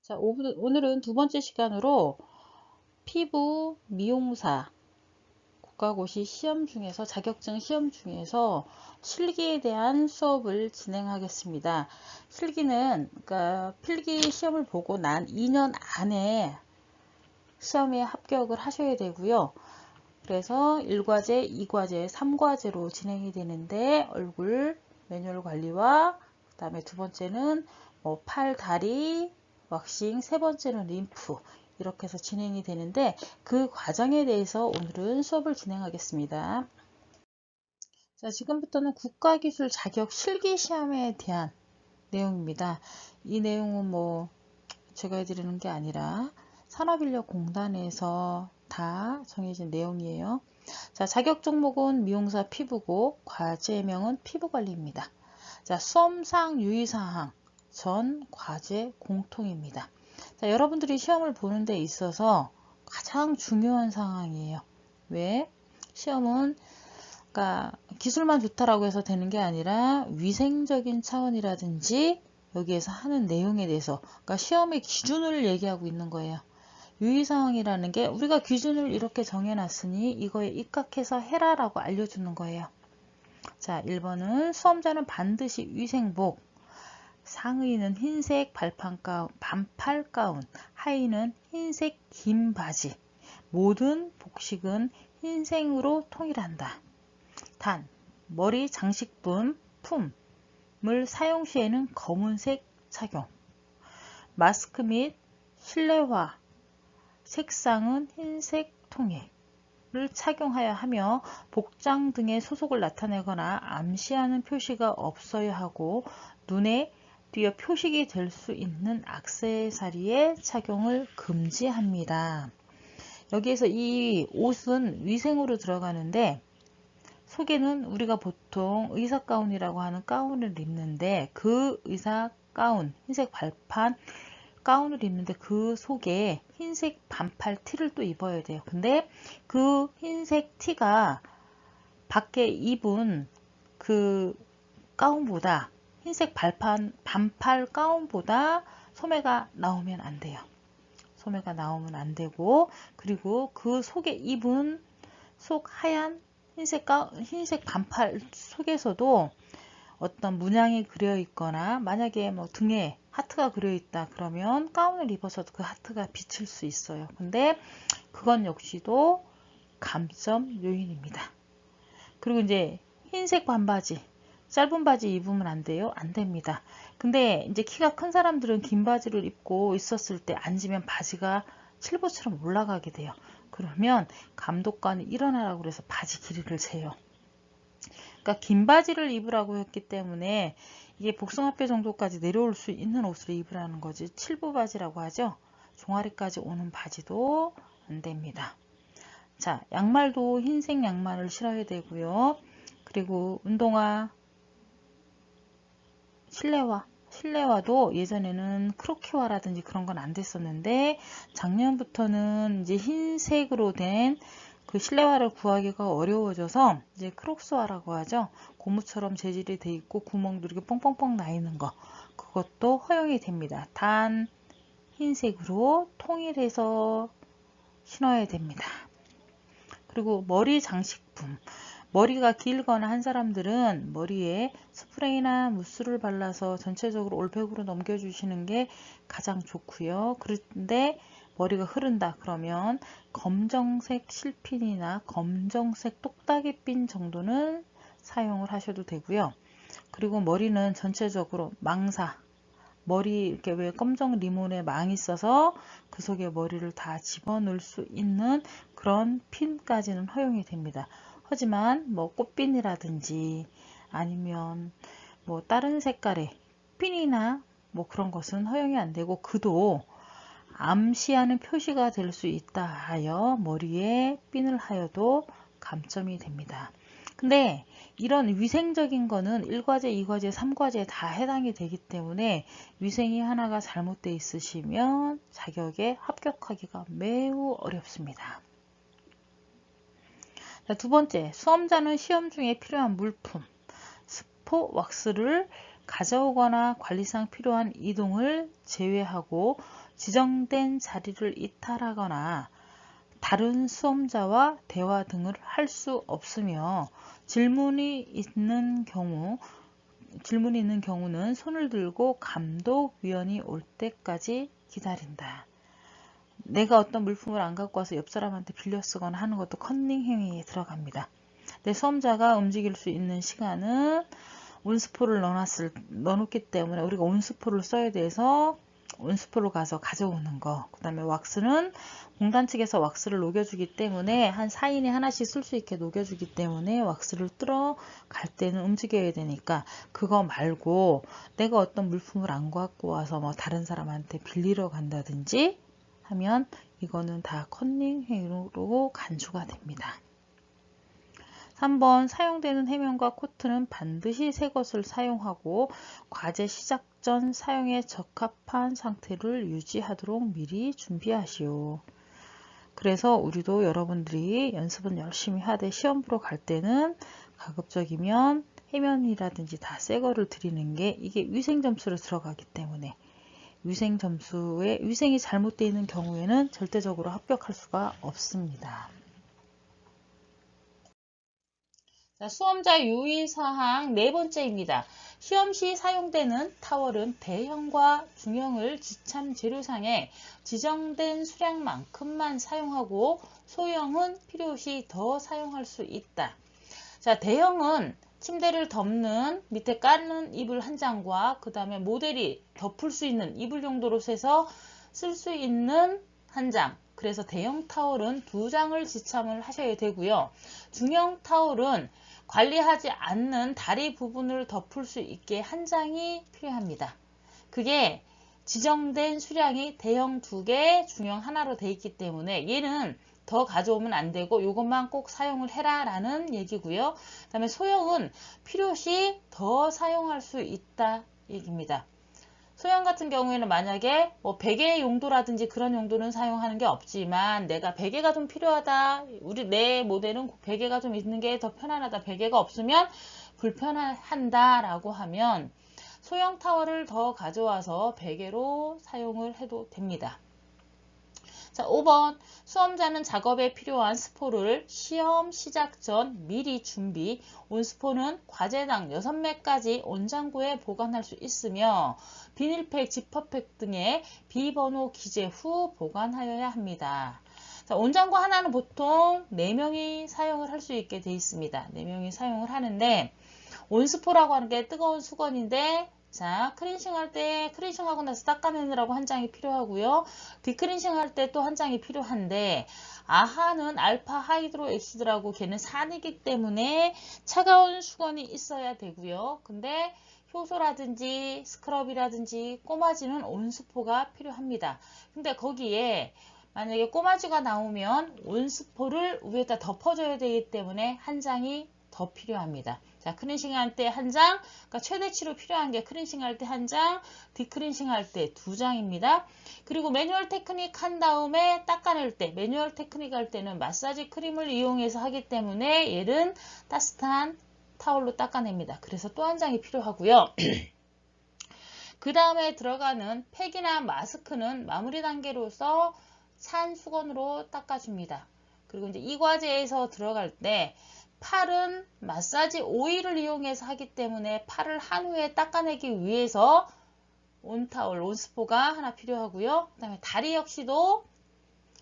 자, 오늘은 두 번째 시간으로 피부 미용사 국가고시 시험 중에서 자격증 시험 중에서 실기에 대한 수업을 진행하겠습니다. 실기는 그러니까 필기 시험을 보고 난 2년 안에 시험에 합격을 하셔야 되고요. 그래서 1과제, 2과제, 3과제로 진행이 되는데 얼굴 매뉴얼 관리와 그 다음에 두 번째는 팔, 다리, 왁싱, 세 번째는 림프 이렇게 해서 진행이 되는데 그 과정에 대해서 오늘은 수업을 진행하겠습니다. 자, 지금부터는 국가기술 자격 실기시험에 대한 내용입니다. 이 내용은 제가 해드리는 게 아니라 산업인력공단에서 다 정해진 내용이에요. 자, 자격 종목은 미용사 피부고 과제명은 피부관리입니다. 자, 수험상 유의사항 전 과제 공통입니다. 자, 여러분들이 시험을 보는 데 있어서 가장 중요한 상황이에요. 왜? 시험은 그러니까 기술만 좋다라고 해서 되는 게 아니라 위생적인 차원이라든지 여기에서 하는 내용에 대해서 그러니까 시험의 기준을 얘기하고 있는 거예요. 유의사항이라는 게 우리가 기준을 이렇게 정해놨으니 이거에 입각해서 해라라고 알려주는 거예요. 자, 1번은 수험자는 반드시 위생복, 상의는 흰색 반팔 가운, 하의는 흰색 긴 바지, 모든 복식은 흰색으로 통일한다. 단, 머리 장식품, 품을 사용 시에는 검은색 착용, 마스크 및 실내화 색상은 흰색 통일을 착용하여야 하며 복장 등의 소속을 나타내거나 암시하는 표시가 없어야 하고 눈에 띄어 표식이 될 수 있는 액세서리의 착용을 금지합니다. 여기에서 이 옷은 위생으로 들어가는데 속에는 우리가 보통 의사 가운이라고 하는 가운을 입는데 그 의사 가운, 흰색 발판 가운을 입는데 그 속에 흰색 반팔 티를 또 입어야 돼요. 근데 그 흰색 티가 밖에 입은 그 가운보다 흰색 반팔 가운보다 소매가 나오면 안 돼요. 소매가 나오면 안 되고 그리고 그 속에 입은 속 하얀 흰색 반팔 속에서도 어떤 문양이 그려 있거나 만약에 등에 하트가 그려 있다 그러면 가운을 입어서도 그 하트가 비칠 수 있어요. 근데 그건 역시도 감점 요인입니다. 그리고 이제 흰색 반바지, 짧은 바지 입으면 안 돼요? 안 됩니다. 근데 이제 키가 큰 사람들은 긴 바지를 입고 있었을 때 앉으면 바지가 칠보처럼 올라가게 돼요. 그러면 감독관이 일어나라고 그래서 바지 길이를 재요. 그러니까 긴 바지를 입으라고 했기 때문에 이게 복숭아뼈 정도까지 내려올 수 있는 옷을 입으라는 거지. 칠부 바지라고 하죠. 종아리까지 오는 바지도 안 됩니다. 자, 양말도 흰색 양말을 신어야 되고요. 그리고 운동화, 실내화도 예전에는 크로키화라든지 그런 건 안 됐었는데 작년부터는 이제 흰색으로 된 그 실내화를 구하기가 어려워져서 이제 크록스화라고 하죠. 고무처럼 재질이 돼 있고 구멍도 이렇게 뻥뻥뻥 나 있는 거 그것도 허용이 됩니다. 단 흰색으로 통일해서 신어야 됩니다. 그리고 머리 장식품 머리가 길거나 한 사람들은 머리에 스프레이나 무스를 발라서 전체적으로 올백으로 넘겨주시는 게 가장 좋고요. 그런데 머리가 흐른다 그러면 검정색 실핀이나 검정색 똑딱이핀 정도는 사용을 하셔도 되고요. 그리고 머리는 전체적으로 머리 이렇게 왜 검정 리본에 망이 있어서 그 속에 머리를 다 집어넣을 수 있는 그런 핀까지는 허용이 됩니다. 하지만 꽃핀이라든지 아니면 다른 색깔의 핀이나 그런 것은 허용이 안 되고 그도 암시하는 표시가 될 수 있다 하여 머리에 핀을 하여도 감점이 됩니다. 근데 이런 위생적인 거는 1과제, 2과제, 3과제에 다 해당이 되기 때문에 위생이 하나가 잘못되어 있으시면 자격에 합격하기가 매우 어렵습니다. 자, 두 번째, 수험자는 시험 중에 필요한 물품, 스포 왁스를 가져오거나 관리상 필요한 이동을 제외하고 지정된 자리를 이탈하거나 다른 수험자와 대화 등을 할 수 없으며 질문이 있는 경우는 손을 들고 감독위원이 올 때까지 기다린다. 내가 어떤 물품을 안 갖고 와서 옆 사람한테 빌려 쓰거나 하는 것도 컨닝 행위에 들어갑니다. 내 수험자가 움직일 수 있는 시간은 온스포를 넣어놓기 때문에 우리가 온스포를 써야 돼서 온스포로 가서 가져오는 거. 그 다음에 왁스는 공단 측에서 왁스를 녹여주기 때문에 한 4인이 하나씩 쓸 수 있게 녹여주기 때문에 왁스를 뜰어 갈 때는 움직여야 되니까 그거 말고 내가 어떤 물품을 안 갖고 와서 뭐 다른 사람한테 빌리러 간다든지 하면 이거는 다 컨닝 행위로 간주가 됩니다. 3번 사용되는 해면과 코트는 반드시 새 것을 사용하고 과제 시작 전 사용에 적합한 상태를 유지하도록 미리 준비하시오. 그래서 우리도 여러분들이 연습은 열심히 하되 시험 보러 갈 때는 가급적이면 해면이라든지 다 새 거를 드리는 게 이게 위생 점수로 들어가기 때문에 위생 점수에 위생이 잘못되어 있는 경우에는 절대적으로 합격할 수가 없습니다. 자, 수험자 유의사항 네 번째입니다. 시험 시 사용되는 타월은 대형과 중형을 지참 재료상에 지정된 수량만큼만 사용하고 소형은 필요시 더 사용할 수 있다. 자, 대형은 침대를 덮는 밑에 깔는 이불 한 장과 그 다음에 모델이 덮을 수 있는 이불 정도로 세서 쓸 수 있는 한 장. 그래서 대형 타월은 2장을 지참을 하셔야 되고요. 중형 타월은 관리하지 않는 다리 부분을 덮을 수 있게 한 장이 필요합니다. 그게 지정된 수량이 대형 2개, 중형 하나로 되어 있기 때문에 얘는 더 가져오면 안 되고 이것만 꼭 사용을 해라 라는 얘기고요. 그 다음에 소형은 필요시 더 사용할 수 있다 얘기입니다. 소형 같은 경우에는 만약에 뭐 베개 용도라든지 그런 용도는 사용하는 게 없지만 내가 베개가 좀 필요하다. 내 모델은 베개가 좀 있는 게 더 편안하다. 베개가 없으면 불편하다 라고 하면 소형 타월을 더 가져와서 베개로 사용을 해도 됩니다. 자, 5번 수험자는 작업에 필요한 스포를 시험 시작 전 미리 준비. 온스포는 과제당 6매까지 온장고에 보관할 수 있으며 비닐팩, 지퍼팩 등의 비번호 기재 후 보관하여야 합니다. 자, 온장고 하나는 보통 4명이 사용을 할 수 있게 되어 있습니다. 4명이 사용을 하는데 온스포라고 하는 게 뜨거운 수건인데 자, 크린싱 할 때 크린싱하고 나서 닦아내느라고 한 장이 필요하고요. 디크린싱 할 때 또 한 장이 필요한데 아하는 알파 하이드로 엑시드라고 걔는 산이기 때문에 차가운 수건이 있어야 되고요. 근데 효소라든지 스크럽이라든지 꼬마지는 온스포가 필요합니다. 근데 거기에 만약에 꼬마지가 나오면 온스포를 위에다 덮어줘야 되기 때문에 한 장이 더 필요합니다. 자, 크린싱 할 때 한 장, 그러니까 최대치로 필요한 게 크린싱 할 때 한 장, 디크린싱 할 때 2장입니다. 그리고 매뉴얼 테크닉 한 다음에 닦아낼 때, 매뉴얼 테크닉 할 때는 마사지 크림을 이용해서 하기 때문에 얘는 따뜻한 타올로 닦아냅니다. 그래서 또 한 장이 필요하고요. 그 다음에 들어가는 팩이나 마스크는 마무리 단계로서 찬 수건으로 닦아줍니다. 그리고 이제 이 과제에서 들어갈 때 팔은 마사지 오일을 이용해서 하기 때문에 팔을 한 후에 닦아내기 위해서 온타올, 온스포가 하나 필요하고요. 그 다음에 다리 역시도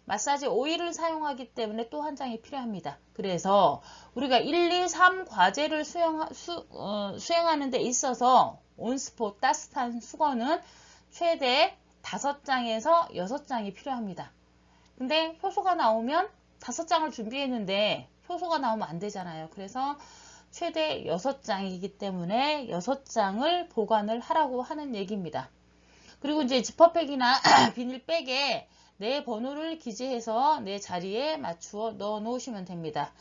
마사지 오일을 사용하기 때문에 또 한 장이 필요합니다. 그래서 우리가 1, 2, 3 과제를 수행하는 데 있어서 온스포 따뜻한 수건은 최대 5장에서 6장이 필요합니다. 근데 효소가 나오면 5장을 준비했는데 효소가 나오면 안 되잖아요. 그래서 최대 6장이기 때문에 6장을 보관을 하라고 하는 얘기입니다. 그리고 이제 지퍼백이나 비닐백에 내 번호를 기재해서 내 자리에 맞추어 넣어 놓으시면 됩니다.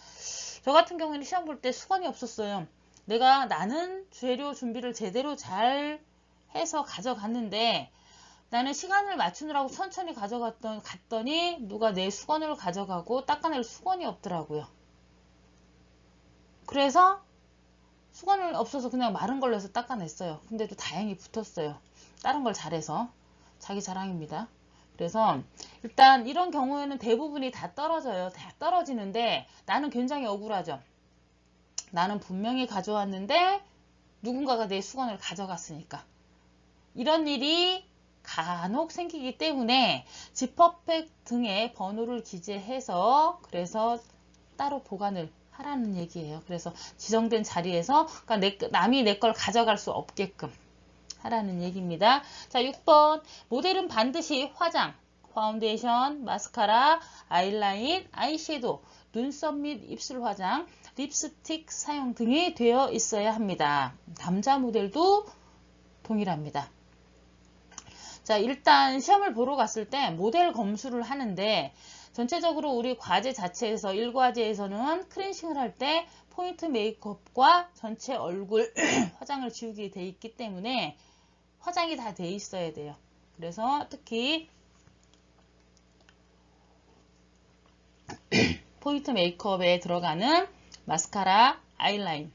저 같은 경우에는 시험 볼 때 수건이 없었어요. 나는 재료 준비를 제대로 잘 해서 가져갔는데 나는 시간을 맞추느라고 천천히 갔더니 누가 내 수건을 가져가고 닦아낼 수건이 없더라고요. 그래서 수건을 없어서 그냥 마른 걸로 해서 닦아냈어요. 근데도 다행히 붙었어요. 다른 걸 잘해서. 자기 자랑입니다. 그래서 일단 이런 경우에는 대부분이 다 떨어져요. 다 떨어지는데 나는 굉장히 억울하죠. 나는 분명히 가져왔는데 누군가가 내 수건을 가져갔으니까. 이런 일이 간혹 생기기 때문에 지퍼백 등에 번호를 기재해서 그래서 따로 보관을 하라는 얘기예요. 그래서 지정된 자리에서 그러니까 남이 내 걸 가져갈 수 없게끔 하라는 얘기입니다. 자, 6번 모델은 반드시 화장, 파운데이션, 마스카라, 아이라인, 아이섀도우, 눈썹 및 입술 화장, 립스틱 사용 등이 되어 있어야 합니다. 남자 모델도 동일합니다. 자, 일단 시험을 보러 갔을 때 모델 검수를 하는데 전체적으로 우리 과제 자체에서 1과제에서는 클렌싱을 할 때 포인트 메이크업과 전체 얼굴 화장을 지우게 돼 있기 때문에 화장이 다 돼 있어야 돼요. 그래서 특히 포인트 메이크업에 들어가는 마스카라, 아이라인,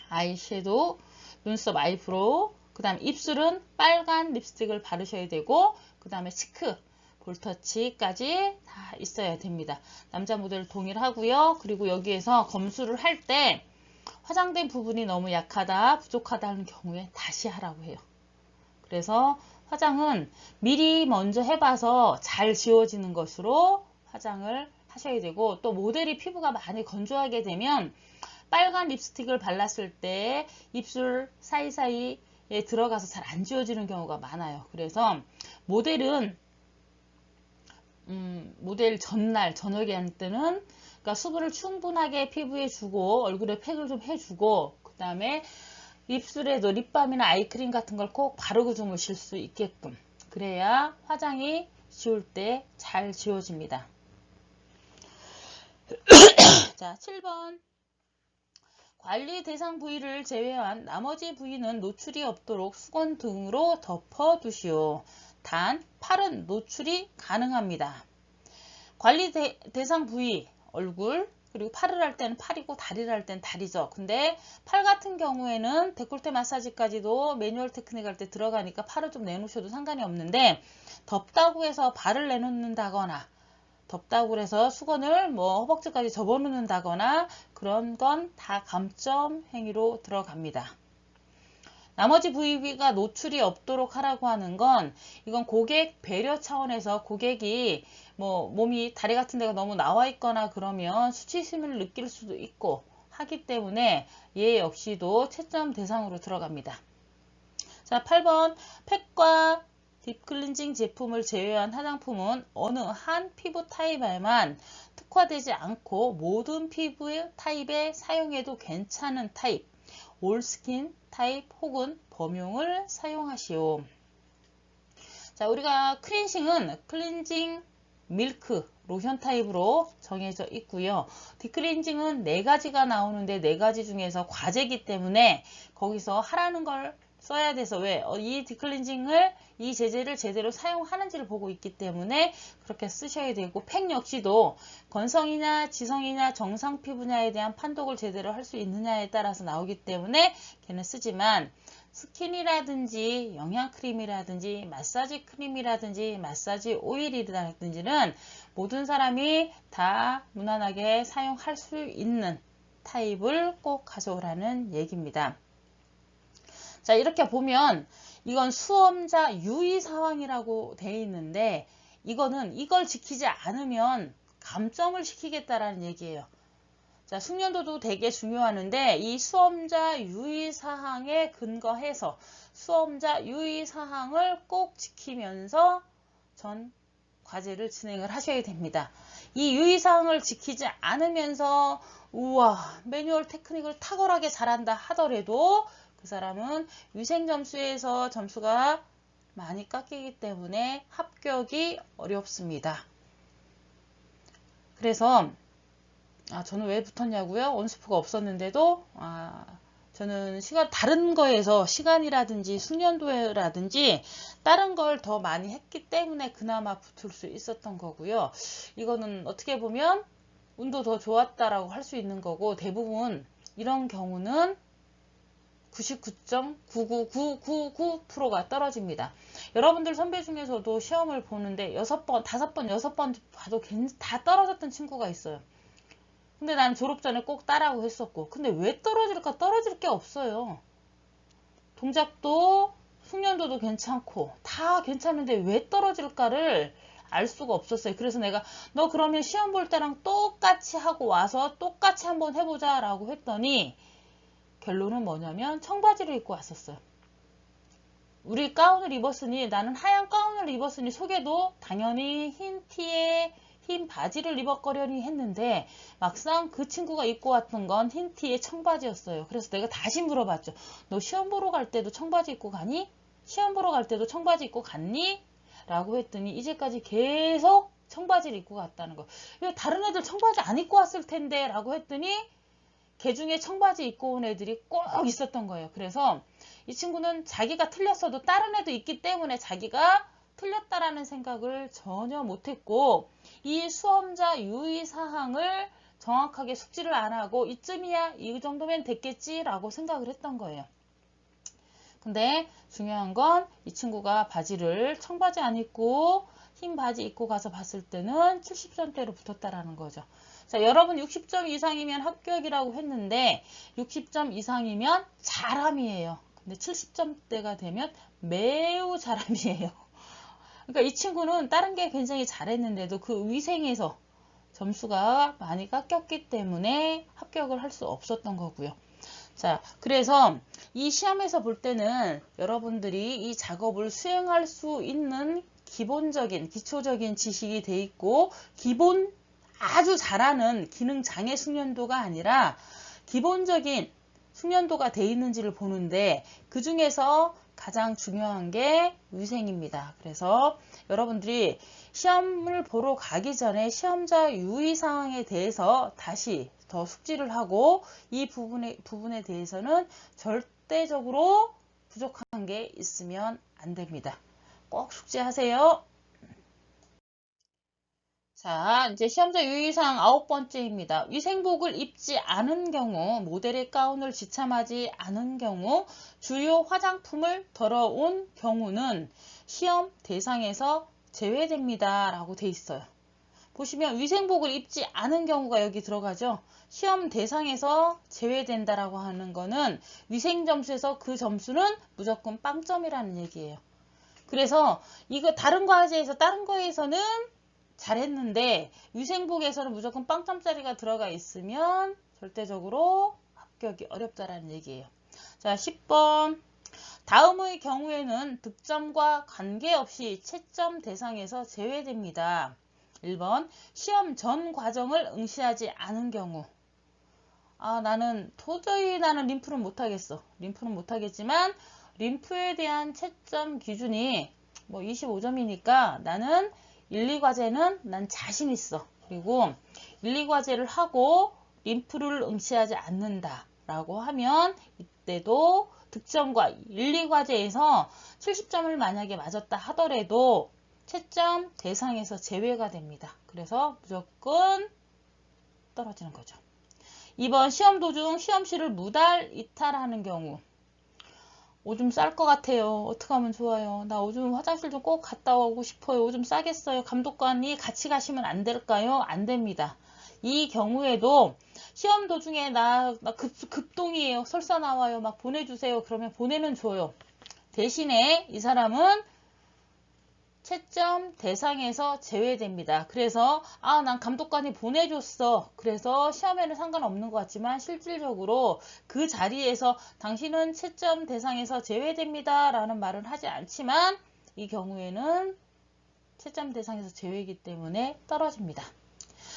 아이섀도우, 눈썹, 아이브로우, 그 다음 입술은 빨간 립스틱을 바르셔야 되고 그 다음에 치크, 볼터치까지 다 있어야 됩니다. 남자 모델 동일하고요. 그리고 여기에서 검수를 할 때 화장된 부분이 너무 약하다, 부족하다는 경우에 다시 하라고 해요. 그래서 화장은 미리 먼저 해봐서 잘 지워지는 것으로 화장을 하셔야 되고 또 모델이 피부가 많이 건조하게 되면 빨간 립스틱을 발랐을 때 입술 사이사이에 들어가서 잘 안 지워지는 경우가 많아요. 그래서 모델은 모델 전날 저녁에 할 때는 그러니까 수분을 충분하게 피부에 주고 얼굴에 팩을 좀 해주고 그 다음에 입술에도 립밤이나 아이크림 같은 걸 꼭 바르고 주무실 수 있게끔 그래야 화장이 지울 때 잘 지워집니다. 자, 7번 관리 대상 부위를 제외한 나머지 부위는 노출이 없도록 수건 등으로 덮어 두시오. 단 팔은 노출이 가능합니다. 관리 대상 부위 얼굴 그리고 팔을 할 때는 팔이고 다리를 할 때는 다리죠. 근데 팔 같은 경우에는 데콜테 마사지까지도 매뉴얼 테크닉 할 때 들어가니까 팔을 좀 내놓으셔도 상관이 없는데 덥다고 해서 발을 내놓는다거나 덥다고 해서 수건을 뭐 허벅지까지 접어놓는다거나 그런 건 다 감점 행위로 들어갑니다. 나머지 부위가 노출이 없도록 하라고 하는 건 이건 고객 배려 차원에서 고객이 뭐 몸이 다리 같은 데가 너무 나와 있거나 그러면 수치심을 느낄 수도 있고 하기 때문에 얘 역시도 채점 대상으로 들어갑니다. 자, 8번 팩과 딥클렌징 제품을 제외한 화장품은 어느 한 피부 타입에만 특화되지 않고 모든 피부 타입에 사용해도 괜찮은 타입, 올스킨 타입 혹은 범용을 사용하시오. 자, 우리가 클렌싱은 클렌징 밀크 로션 타입으로 정해져 있고요. 딥클렌징은 4가지가 나오는데 4가지 중에서 과제이기 때문에 거기서 하라는 걸 써야 돼서 왜? 이 딥클렌징을 이 제제를 제대로 사용하는지를 보고 있기 때문에 그렇게 쓰셔야 되고 팩 역시도 건성이냐 지성이냐 정상 피부냐에 대한 판독을 제대로 할 수 있느냐에 따라서 나오기 때문에 걔는 쓰지만 스킨이라든지 영양크림이라든지 마사지 크림이라든지 마사지 오일이라든지는 모든 사람이 다 무난하게 사용할 수 있는 타입을 꼭 가져오라는 얘기입니다. 자, 이렇게 보면 이건 수험자 유의사항이라고 되어 있는데 이거는 이걸 지키지 않으면 감점을 시키겠다라는 얘기예요. 자, 숙련도도 되게 중요하는데 이 수험자 유의사항에 근거해서 수험자 유의사항을 꼭 지키면서 전 과제를 진행을 하셔야 됩니다. 이 유의사항을 지키지 않으면서 우와 매뉴얼 테크닉을 탁월하게 잘한다 하더라도 그 사람은 위생점수에서 점수가 많이 깎이기 때문에 합격이 어렵습니다. 그래서 저는 왜 붙었냐고요? 온스프가 없었는데도 저는 다른 거에서 시간이라든지 숙련도라든지 다른 걸 더 많이 했기 때문에 그나마 붙을 수 있었던 거고요. 이거는 어떻게 보면 운도 더 좋았다라고 할 수 있는 거고 대부분 이런 경우는 99.99999%가 떨어집니다. 여러분들 선배 중에서도 시험을 보는데 6번, 5번, 6번 봐도 다 떨어졌던 친구가 있어요. 근데 난 졸업 전에 꼭 따라고 했었고, 근데 왜 떨어질까? 떨어질 게 없어요. 동작도 숙련도도 괜찮고 다 괜찮은데 왜 떨어질까를 알 수가 없었어요. 그래서 내가 너 그러면 시험 볼 때랑 똑같이 하고 와서 똑같이 한번 해보자 라고 했더니 결론은 뭐냐면 청바지를 입고 왔었어요. 우리 가운을 입었으니, 나는 하얀 가운을 입었으니 속에도 당연히 흰 티에 흰 바지를 입었거려니 했는데 막상 그 친구가 입고 왔던 건 흰 티에 청바지였어요. 그래서 내가 다시 물어봤죠. 너 시험 보러 갈 때도 청바지 입고 가니? 시험 보러 갈 때도 청바지 입고 갔니? 라고 했더니 이제까지 계속 청바지를 입고 갔다는 거. 다른 애들 청바지 안 입고 왔을 텐데 라고 했더니 걔 중에 청바지 입고 온 애들이 꼭 있었던 거예요. 그래서 이 친구는 자기가 틀렸어도 다른 애도 있기 때문에 자기가 틀렸다라는 생각을 전혀 못했고, 이 수험자 유의사항을 정확하게 숙지를 안 하고 이쯤이야 이 정도면 됐겠지 라고 생각을 했던 거예요. 근데 중요한 건 이 친구가 바지를 청바지 안 입고 흰 바지 입고 가서 봤을 때는 70점대로 붙었다라는 거죠. 자, 여러분 60점 이상이면 합격이라고 했는데 60점 이상이면 잘함이에요. 근데 70점대가 되면 매우 잘함이에요. 그러니까 이 친구는 다른 게 굉장히 잘했는데도 그 위생에서 점수가 많이 깎였기 때문에 합격을 할 수 없었던 거고요. 자, 그래서 이 시험에서 볼 때는 여러분들이 이 작업을 수행할 수 있는 기본적인, 기초적인 지식이 돼 있고, 기본 아주 잘하는 기능 장애 숙련도가 아니라 기본적인 숙련도가 돼 있는지를 보는데, 그 중에서 가장 중요한 게 위생입니다. 그래서 여러분들이 시험을 보러 가기 전에 시험자 유의사항에 대해서 다시 더 숙지를 하고, 이 부분에 대해서는 절대적으로 부족한 게 있으면 안 됩니다. 꼭 숙지하세요. 자, 이제 시험자 유의사항 9번째입니다. 위생복을 입지 않은 경우, 모델의 가운을 지참하지 않은 경우, 주요 화장품을 덜어온 경우는 시험 대상에서 제외됩니다. 라고 돼 있어요. 보시면 위생복을 입지 않은 경우가 여기 들어가죠. 시험 대상에서 제외된다라고 하는 거는 위생 점수에서 그 점수는 무조건 빵점이라는 얘기예요. 그래서 이거 다른 과제에서 다른 거에서는 잘했는데 위생복에서는 무조건 빵점짜리가 들어가 있으면 절대적으로 합격이 어렵다라는 얘기예요. 자, 10번. 다음의 경우에는 득점과 관계없이 채점 대상에서 제외됩니다. 1번. 시험 전 과정을 응시하지 않은 경우. 나는 도저히 림프는 못하겠어. 림프는 못하겠지만 림프에 대한 채점 기준이 뭐 25점이니까 나는 1, 2과제는 난 자신 있어. 그리고 1, 2과제를 하고 림프를 응시하지 않는다 라고 하면 이때도 득점과 1, 2과제에서 70점을 만약에 맞았다 하더라도 채점 대상에서 제외가 됩니다. 그래서 무조건 떨어지는 거죠. 2번 시험 도중 시험실을 무달 이탈하는 경우. 오줌 쌀 것 같아요. 어떻게 하면 좋아요? 나 오줌 화장실 좀 꼭 갔다 오고 싶어요. 오줌 싸겠어요. 감독관이 같이 가시면 안 될까요? 안 됩니다. 이 경우에도 시험 도중에 나 급동이에요. 설사 나와요. 막 보내주세요. 그러면 보내는 줘요. 대신에 이 사람은 채점 대상에서 제외됩니다. 그래서 난 감독관이 보내줬어. 그래서 시험에는 상관없는 것 같지만 실질적으로 그 자리에서 당신은 채점 대상에서 제외됩니다. 라는 말은 하지 않지만 이 경우에는 채점 대상에서 제외이기 때문에 떨어집니다.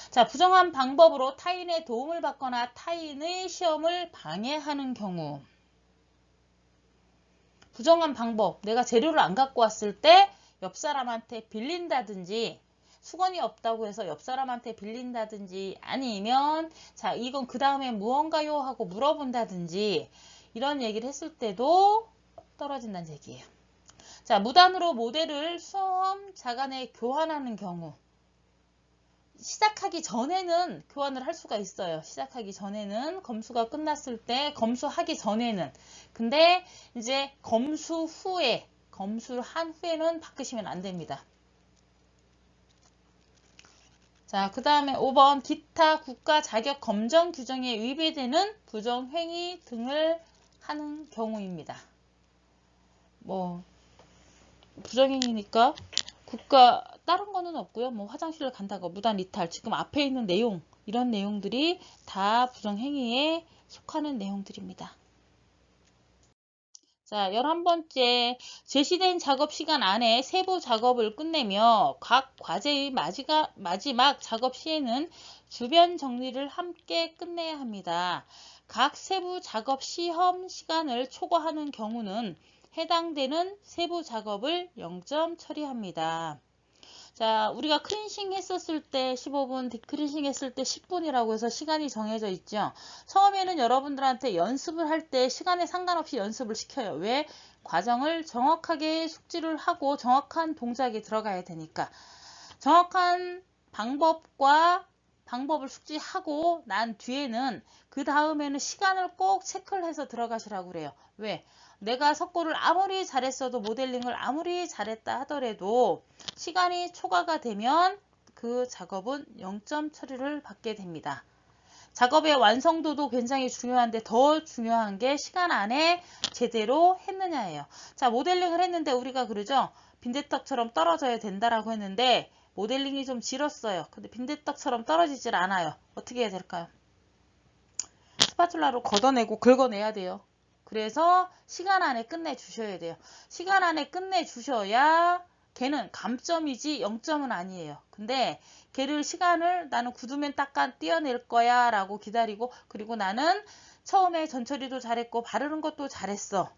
자, 부정한 방법으로 타인의 도움을 받거나 타인의 시험을 방해하는 경우. 부정한 방법, 내가 재료를 안 갖고 왔을 때 옆 사람한테 빌린다든지, 수건이 없다고 해서 옆 사람한테 빌린다든지, 아니면 자, 이건 그 다음에 무언가요? 하고 물어본다든지, 이런 얘기를 했을 때도 떨어진다는 얘기예요. 자, 무단으로 모델을 수험자 간에 교환하는 경우. 시작하기 전에는 교환을 할 수가 있어요. 시작하기 전에는, 검수가 끝났을 때, 검수하기 전에는. 근데 이제 검수 후에, 검수를 한 후에는 바꾸시면 안 됩니다. 자, 그 다음에 5번 기타 국가 자격 검정 규정에 위배되는 부정행위 등을 하는 경우입니다. 뭐 부정행위니까 국가 다른 거는 없고요. 뭐 화장실을 간다고 무단 이탈, 지금 앞에 있는 내용, 이런 내용들이 다 부정행위에 속하는 내용들입니다. 자, 11번째, 제시된 작업 시간 안에 세부 작업을 끝내며 각 과제의 마지막 작업 시에는 주변 정리를 함께 끝내야 합니다. 각 세부 작업 시험 시간을 초과하는 경우는 해당되는 세부 작업을 0점 처리합니다. 자, 우리가 크린싱 했었을 때 15분, 디크린싱 했을 때 10분이라고 해서 시간이 정해져 있죠. 처음에는 여러분들한테 연습을 할 때 시간에 상관없이 연습을 시켜요. 왜? 과정을 정확하게 숙지를 하고 정확한 동작에 들어가야 되니까. 정확한 방법을 숙지하고 난 뒤에는 그 다음에는 시간을 꼭 체크를 해서 들어가시라고 그래요. 왜? 내가 석고를 아무리 잘했어도 모델링을 아무리 잘했다 하더라도 시간이 초과가 되면 그 작업은 0점 처리를 받게 됩니다. 작업의 완성도도 굉장히 중요한데 더 중요한 게 시간 안에 제대로 했느냐예요. 자, 모델링을 했는데 우리가 그러죠. 빈대떡처럼 떨어져야 된다라고 했는데 모델링이 좀 질었어요. 근데 빈대떡처럼 떨어지질 않아요. 어떻게 해야 될까요? 스파츌라로 걷어내고 긁어내야 돼요. 그래서 시간 안에 끝내주셔야 돼요. 시간 안에 끝내주셔야 걔는 감점이지 0점은 아니에요. 근데 걔를 시간을 나는 굳으면 닦아 띄어낼 거야 라고 기다리고, 그리고 나는 처음에 전처리도 잘했고 바르는 것도 잘했어.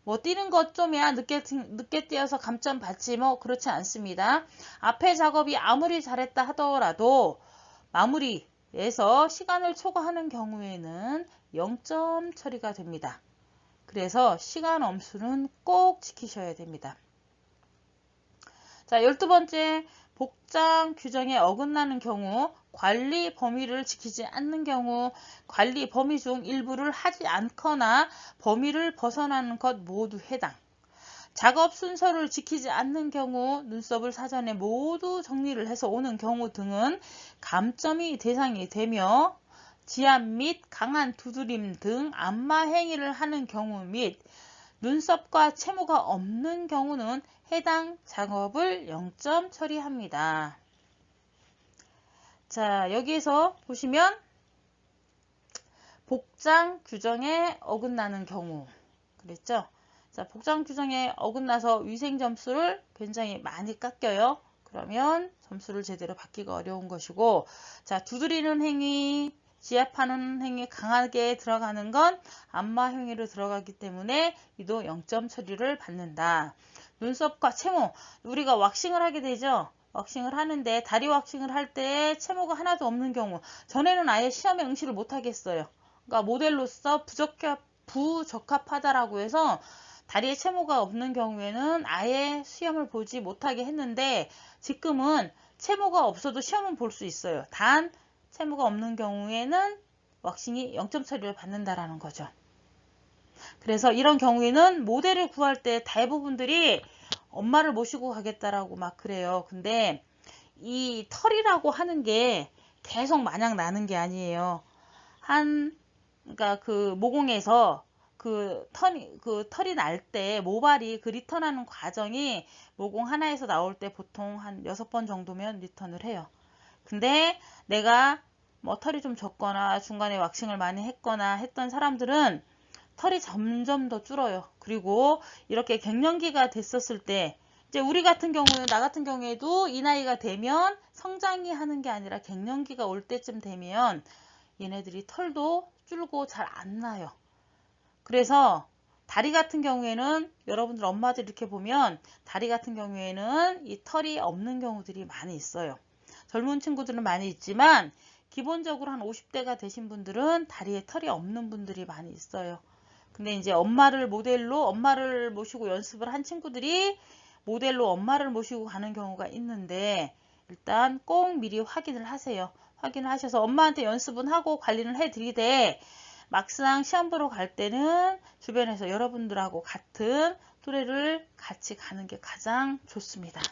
뭐 띄는 것 좀이야 늦게 띄어서 감점 받지, 뭐 그렇지 않습니다. 앞에 작업이 아무리 잘했다 하더라도 마무리에서 시간을 초과하는 경우에는 0점 처리가 됩니다. 그래서 시간 엄수는 꼭 지키셔야 됩니다. 자, 12번째, 복장 규정에 어긋나는 경우, 관리 범위를 지키지 않는 경우, 관리 범위 중 일부를 하지 않거나 범위를 벗어나는 것 모두 해당. 작업 순서를 지키지 않는 경우, 눈썹을 사전에 모두 정리를 해서 오는 경우 등은 감점이 대상이 되며, 지압 및 강한 두드림 등 안마 행위를 하는 경우 및 눈썹과 채모가 없는 경우는 해당 작업을 0점 처리합니다. 자, 여기에서 보시면 복장 규정에 어긋나는 경우 그랬죠? 자, 복장 규정에 어긋나서 위생 점수를 굉장히 많이 깎여요. 그러면 점수를 제대로 받기가 어려운 것이고, 자, 두드리는 행위, 지압하는 행위 강하게 들어가는 건 안마 행위로 들어가기 때문에 이도 0점 처리를 받는다. 눈썹과 채모, 우리가 왁싱을 하게 되죠. 왁싱을 하는데 다리 왁싱을 할 때 채모가 하나도 없는 경우, 전에는 아예 시험에 응시를 못 하겠어요. 그러니까 모델로서 부적합하다라고 해서 다리에 채모가 없는 경우에는 아예 시험을 보지 못하게 했는데, 지금은 채모가 없어도 시험은 볼 수 있어요. 단 채모가 없는 경우에는 왁싱이 0점 처리를 받는다라는 거죠. 그래서 이런 경우에는 모델을 구할 때 대부분들이 엄마를 모시고 가겠다라고 막 그래요. 근데 이 털이라고 하는 게 계속 마냥 나는 게 아니에요. 그러니까 그 모공에서 그 털이 날 때 모발이 그 리턴하는 과정이 모공 하나에서 나올 때 보통 한 6번 정도면 리턴을 해요. 근데 내가 뭐 털이 좀 적거나 중간에 왁싱을 많이 했거나 했던 사람들은 털이 점점 더 줄어요. 그리고 이렇게 갱년기가 됐었을 때, 이제 우리 같은 경우는, 나 같은 경우에도 이 나이가 되면 성장이 하는 게 아니라 갱년기가 올 때쯤 되면 얘네들이 털도 줄고 잘 안 나요. 그래서 다리 같은 경우에는 여러분들 엄마들 이렇게 보면 다리 같은 경우에는 이 털이 없는 경우들이 많이 있어요. 젊은 친구들은 많이 있지만 기본적으로 한 50대가 되신 분들은 다리에 털이 없는 분들이 많이 있어요. 근데 이제 모델로 엄마를 모시고 연습을 한 친구들이 모델로 엄마를 모시고 가는 경우가 있는데, 일단 꼭 미리 확인을 하세요. 확인을 하셔서 엄마한테 연습은 하고 관리를 해드리되 막상 시험 보러 갈 때는 주변에서 여러분들하고 같은 또래를 같이 가는 게 가장 좋습니다.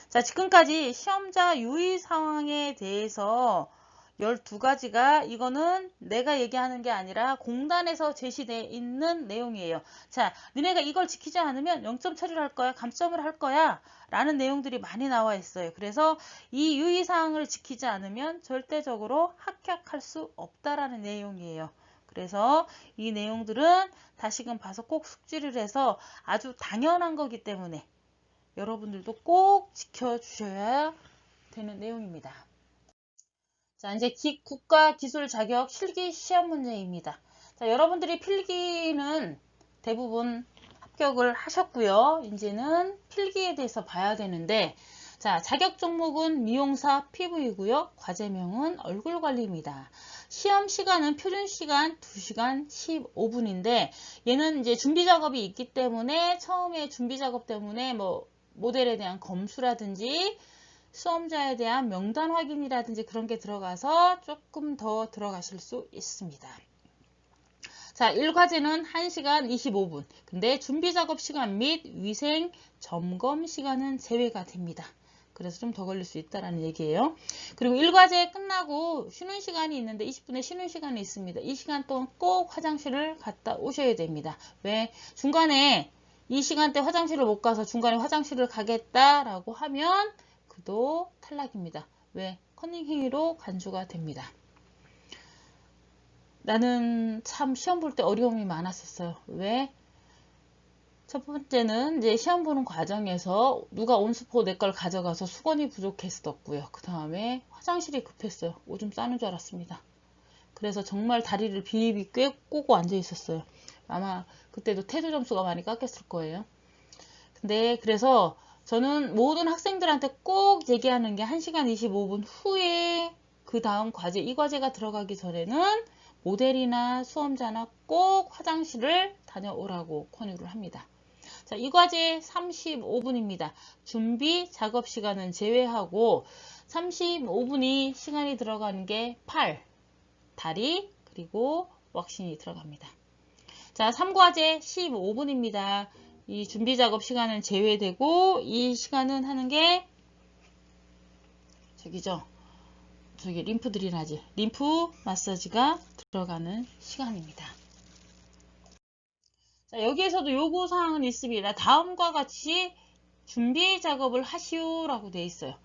자, 지금까지 시험자 유의 상황에 대해서 12가지가 이거는 내가 얘기하는 게 아니라 공단에서 제시되어 있는 내용이에요. 자, 너네가 이걸 지키지 않으면 0점 처리를 할 거야, 감점을 할 거야 라는 내용들이 많이 나와 있어요. 그래서 이 유의사항을 지키지 않으면 절대적으로 합격할 수 없다라는 내용이에요. 그래서 이 내용들은 다시금 봐서 꼭 숙지를 해서 아주 당연한 거기 때문에 여러분들도 꼭 지켜주셔야 되는 내용입니다. 자, 이제 국가 기술 자격 실기 시험 문제입니다. 자, 여러분들이 필기는 대부분 합격을 하셨고요. 이제는 필기에 대해서 봐야 되는데, 자, 자격 종목은 미용사 피부이고요. 과제명은 얼굴 관리입니다. 시험 시간은 표준 시간 2시간 15분인데, 얘는 이제 준비 작업이 있기 때문에 처음에 준비 작업 때문에 뭐 모델에 대한 검수라든지 수험자에 대한 명단 확인이라든지 그런 게 들어가서 조금 더 들어가실 수 있습니다. 자, 1과제는 1시간 25분. 근데 준비 작업 시간 및 위생 점검 시간은 제외가 됩니다. 그래서 좀 더 걸릴 수 있다는 얘기예요. 그리고 1과제 끝나고 쉬는 시간이 있는데 20분의 쉬는 시간이 있습니다. 이 시간 동안 꼭 화장실을 갔다 오셔야 됩니다. 왜? 중간에 이 시간대 화장실을 못 가서 중간에 화장실을 가겠다라고 하면 그도 탈락입니다. 왜? 커닝 행위로 간주가 됩니다. 나는 참 시험 볼 때 어려움이 많았었어요. 왜? 첫 번째는 이제 시험 보는 과정에서 누가 온수포 내 걸 가져가서 수건이 부족했었고요. 그 다음에 화장실이 급했어요. 오줌 싸는 줄 알았습니다. 그래서 정말 다리를 비비 꼬고 앉아 있었어요. 아마 그때도 태도 점수가 많이 깎였을 거예요. 근데 그래서 저는 모든 학생들한테 꼭 얘기하는 게 1시간 25분 후에 그 다음 과제, 이 과제가 들어가기 전에는 모델이나 수험자나 꼭 화장실을 다녀오라고 권유를 합니다. 자, 이 과제 35분입니다. 준비 작업 시간은 제외하고 35분이 시간이 들어가는 게 팔, 다리, 그리고 왁싱이 들어갑니다. 자, 3과제 15분입니다. 이 준비 작업 시간은 제외되고 이 시간은 하는 게 저기죠. 저기 림프 드릴하지. 림프 마사지가 들어가는 시간입니다. 자, 여기에서도 요구사항은 있습니다. 다음과 같이 준비 작업을 하시오라고 되어 있어요.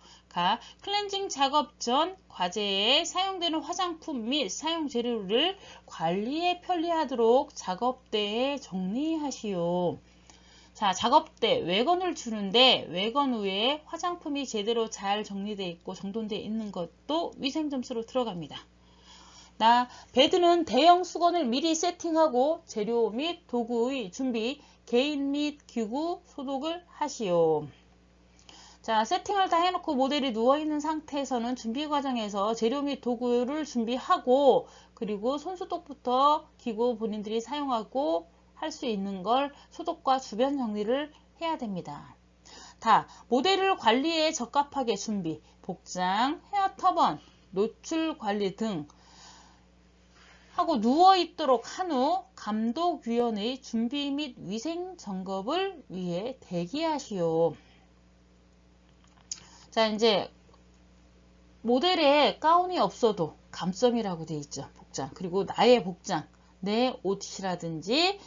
클렌징 작업 전 과제에 사용되는 화장품 및 사용 재료를 관리에 편리하도록 작업대에 정리하시오. 자, 작업대 외건을 주는데 외건 위에 화장품이 제대로 잘 정리되어 있고 정돈되어 있는 것도 위생점수로 들어갑니다. 베드는 대형 수건을 미리 세팅하고 재료 및 도구의 준비, 개인 및 기구 소독을 하시오. 자, 세팅을 다 해놓고 모델이 누워있는 상태에서는 준비 과정에서 재료 및 도구를 준비하고 그리고 손소독부터 기구 본인들이 사용하고 할 수 있는 걸 소독과 주변 정리를 해야 됩니다. 모델을 관리에 적합하게 준비, 복장, 헤어 터번, 노출 관리 등 하고 누워있도록 한 후 감독위원의 준비 및 위생 점검을 위해 대기하시오. 자, 이제 모델에 가운이 없어도 감점이라고 되어 있죠. 복장. 그리고 나의 복장, 내 옷이라든지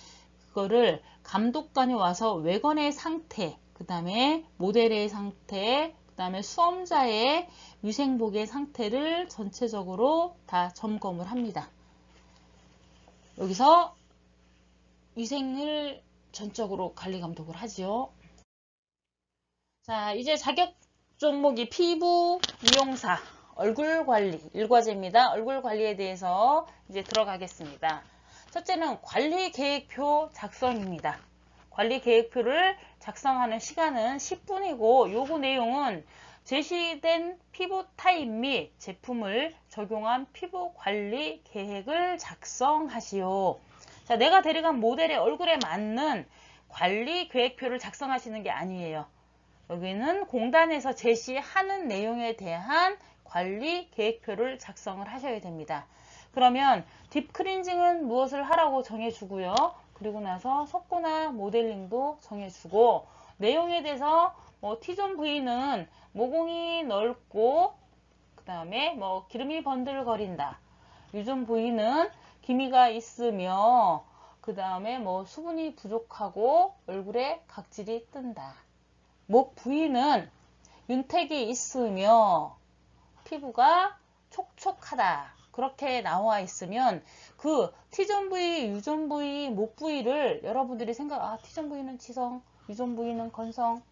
그거를 감독관이 와서 외건의 상태, 그 다음에 모델의 상태, 그 다음에 수험자의 위생복의 상태를 전체적으로 다 점검을 합니다. 여기서 위생을 전적으로 관리 감독을 하죠. 자, 이제 자격 종목이 피부, 미용사, 얼굴 관리, 1과제입니다. 얼굴 관리에 대해서 이제 들어가겠습니다. 첫째는 관리 계획표 작성입니다. 관리 계획표를 작성하는 시간은 10분이고 요구 내용은 제시된 피부 타입 및 제품을 적용한 피부 관리 계획을 작성하시오. 자, 내가 데려간 모델의 얼굴에 맞는 관리 계획표를 작성하시는 게 아니에요. 여기는 공단에서 제시하는 내용에 대한 관리 계획표를 작성을 하셔야 됩니다. 그러면 딥클렌징은 무엇을 하라고 정해주고요. 그리고 나서 석고나 모델링도 정해주고 내용에 대해서 T존 부위는 모공이 넓고 그 다음에 기름이 번들거린다. U존 부위는 기미가 있으며 그 다음에 수분이 부족하고 얼굴에 각질이 뜬다. 목 부위는 윤택이 있으며 피부가 촉촉하다. 그렇게 나와 있으면 그 T존 부위, U존 부위, 목 부위를 여러분들이 T존 부위는 지성, U존 부위는 건성,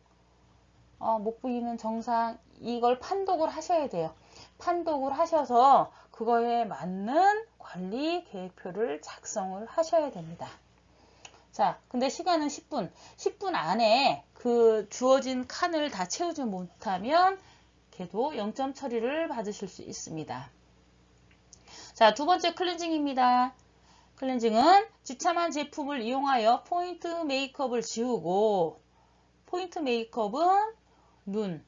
목 부위는 정상, 이걸 판독을 하셔야 돼요. 판독을 하셔서 그거에 맞는 관리 계획표를 작성을 하셔야 됩니다. 자, 근데 시간은 10분. 10분 안에 그 주어진 칸을 다 채우지 못하면 걔도 0점 처리를 받으실 수 있습니다. 자, 두 번째 클렌징입니다. 클렌징은 지참한 제품을 이용하여 포인트 메이크업을 지우고, 포인트 메이크업은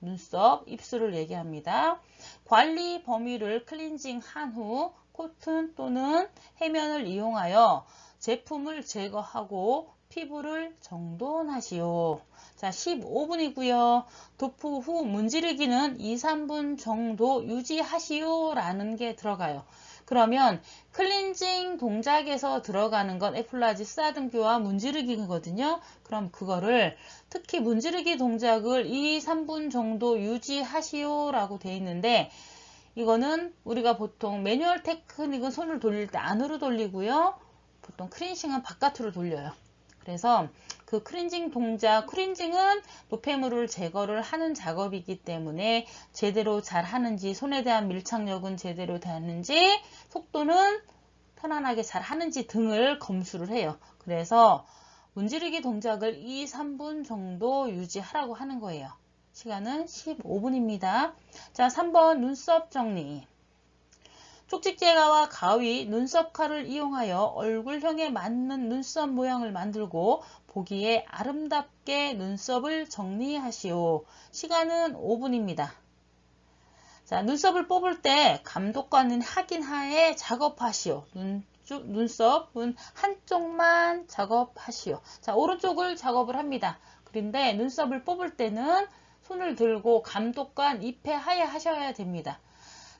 눈썹, 입술을 얘기합니다. 관리 범위를 클렌징한 후 코튼 또는 해면을 이용하여 제품을 제거하고 피부를 정돈하시오. 자, 15분이고요. 도포 후 문지르기는 2, 3분 정도 유지하시오 라는 게 들어가요. 그러면 클렌징 동작에서 들어가는 건 에플라지 쓰다듬기와 문지르기거든요. 그럼 그거를 특히 문지르기 동작을 2, 3분 정도 유지하시오 라고 돼 있는데 이거는 우리가 보통 매뉴얼 테크닉은 손을 돌릴 때 안으로 돌리고요. 보통 클렌징은 바깥으로 돌려요. 그래서 그 클렌징 동작, 클렌징은 노폐물을 제거를 하는 작업이기 때문에 제대로 잘 하는지, 손에 대한 밀착력은 제대로 되는지, 속도는 편안하게 잘 하는지 등을 검수를 해요. 그래서 문지르기 동작을 2, 3분 정도 유지하라고 하는 거예요. 시간은 15분입니다. 자, 3번 눈썹 정리. 쪽집게와 가위, 눈썹 칼을 이용하여 얼굴형에 맞는 눈썹 모양을 만들고 보기에 아름답게 눈썹을 정리하시오. 시간은 5분입니다. 자, 눈썹을 뽑을 때 감독관은 확인하에 작업하시오. 눈썹은 한쪽만 작업하시오. 자, 오른쪽을 작업을 합니다. 그런데 눈썹을 뽑을 때는 손을 들고 감독관 입회하에 하셔야 됩니다.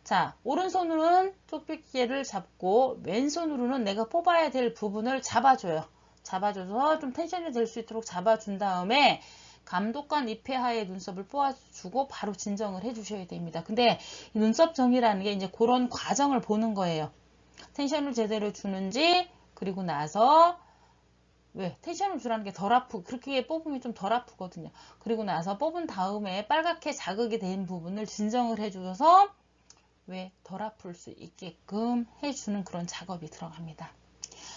자, 오른손으로는 쪽집게를 잡고 왼손으로는 내가 뽑아야 될 부분을 잡아줘요. 잡아줘서 좀 텐션이 될 수 있도록 잡아준 다음에 감독관 입회하에 눈썹을 뽑아주고 바로 진정을 해주셔야 됩니다. 근데 이 눈썹 정리라는 게 이제 그런 과정을 보는 거예요. 텐션을 제대로 주는지, 그리고 나서 왜? 텐션을 주라는 게 덜 아프고 그렇게 뽑으면 좀 덜 아프거든요. 그리고 나서 뽑은 다음에 빨갛게 자극이 된 부분을 진정을 해줘서 왜 덜 아플 수 있게끔 해주는 그런 작업이 들어갑니다.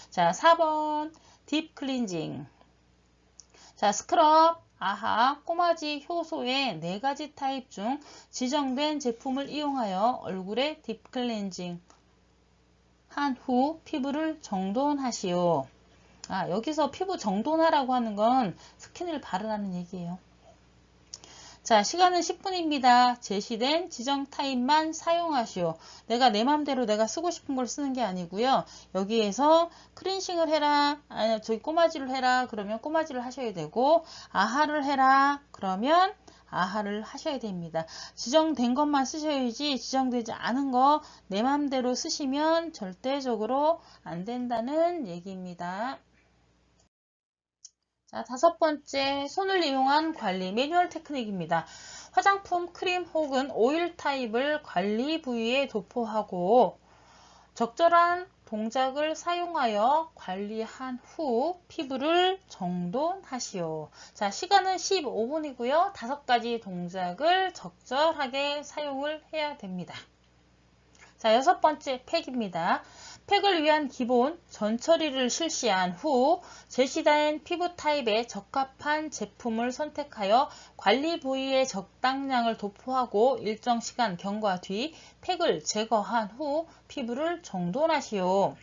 자, 4번 딥 클렌징. 자, 스크럽, 아하, 꼬마지, 효소의 4가지 타입 중 지정된 제품을 이용하여 얼굴에 딥 클렌징 한 후 피부를 정돈하시오. 여기서 피부 정돈하라고 하는 건 스킨을 바르라는 얘기예요. 자, 시간은 10분입니다. 제시된 지정 타입만 사용하시오. 내가 내 맘대로 내가 쓰고 싶은 걸 쓰는 게 아니고요. 여기에서 클렌징을 해라, 아니 저기 꼬마지를 해라 그러면 꼬마지를 하셔야 되고, 아하를 해라 그러면 아하를 하셔야 됩니다. 지정된 것만 쓰셔야지 지정되지 않은 거 내 맘대로 쓰시면 절대적으로 안 된다는 얘기입니다. 자, 5번째, 손을 이용한 관리 매뉴얼 테크닉입니다. 화장품, 크림 혹은 오일 타입을 관리 부위에 도포하고 적절한 동작을 사용하여 관리한 후 피부를 정돈하시오. 자, 시간은 15분이고요. 5가지 동작을 적절하게 사용을 해야 됩니다. 자, 6번째 팩입니다. 팩을 위한 기본 전처리를 실시한 후 제시된 피부 타입에 적합한 제품을 선택하여 관리 부위에 적당량을 도포하고 일정 시간 경과 뒤 팩을 제거한 후 피부를 정돈하시오.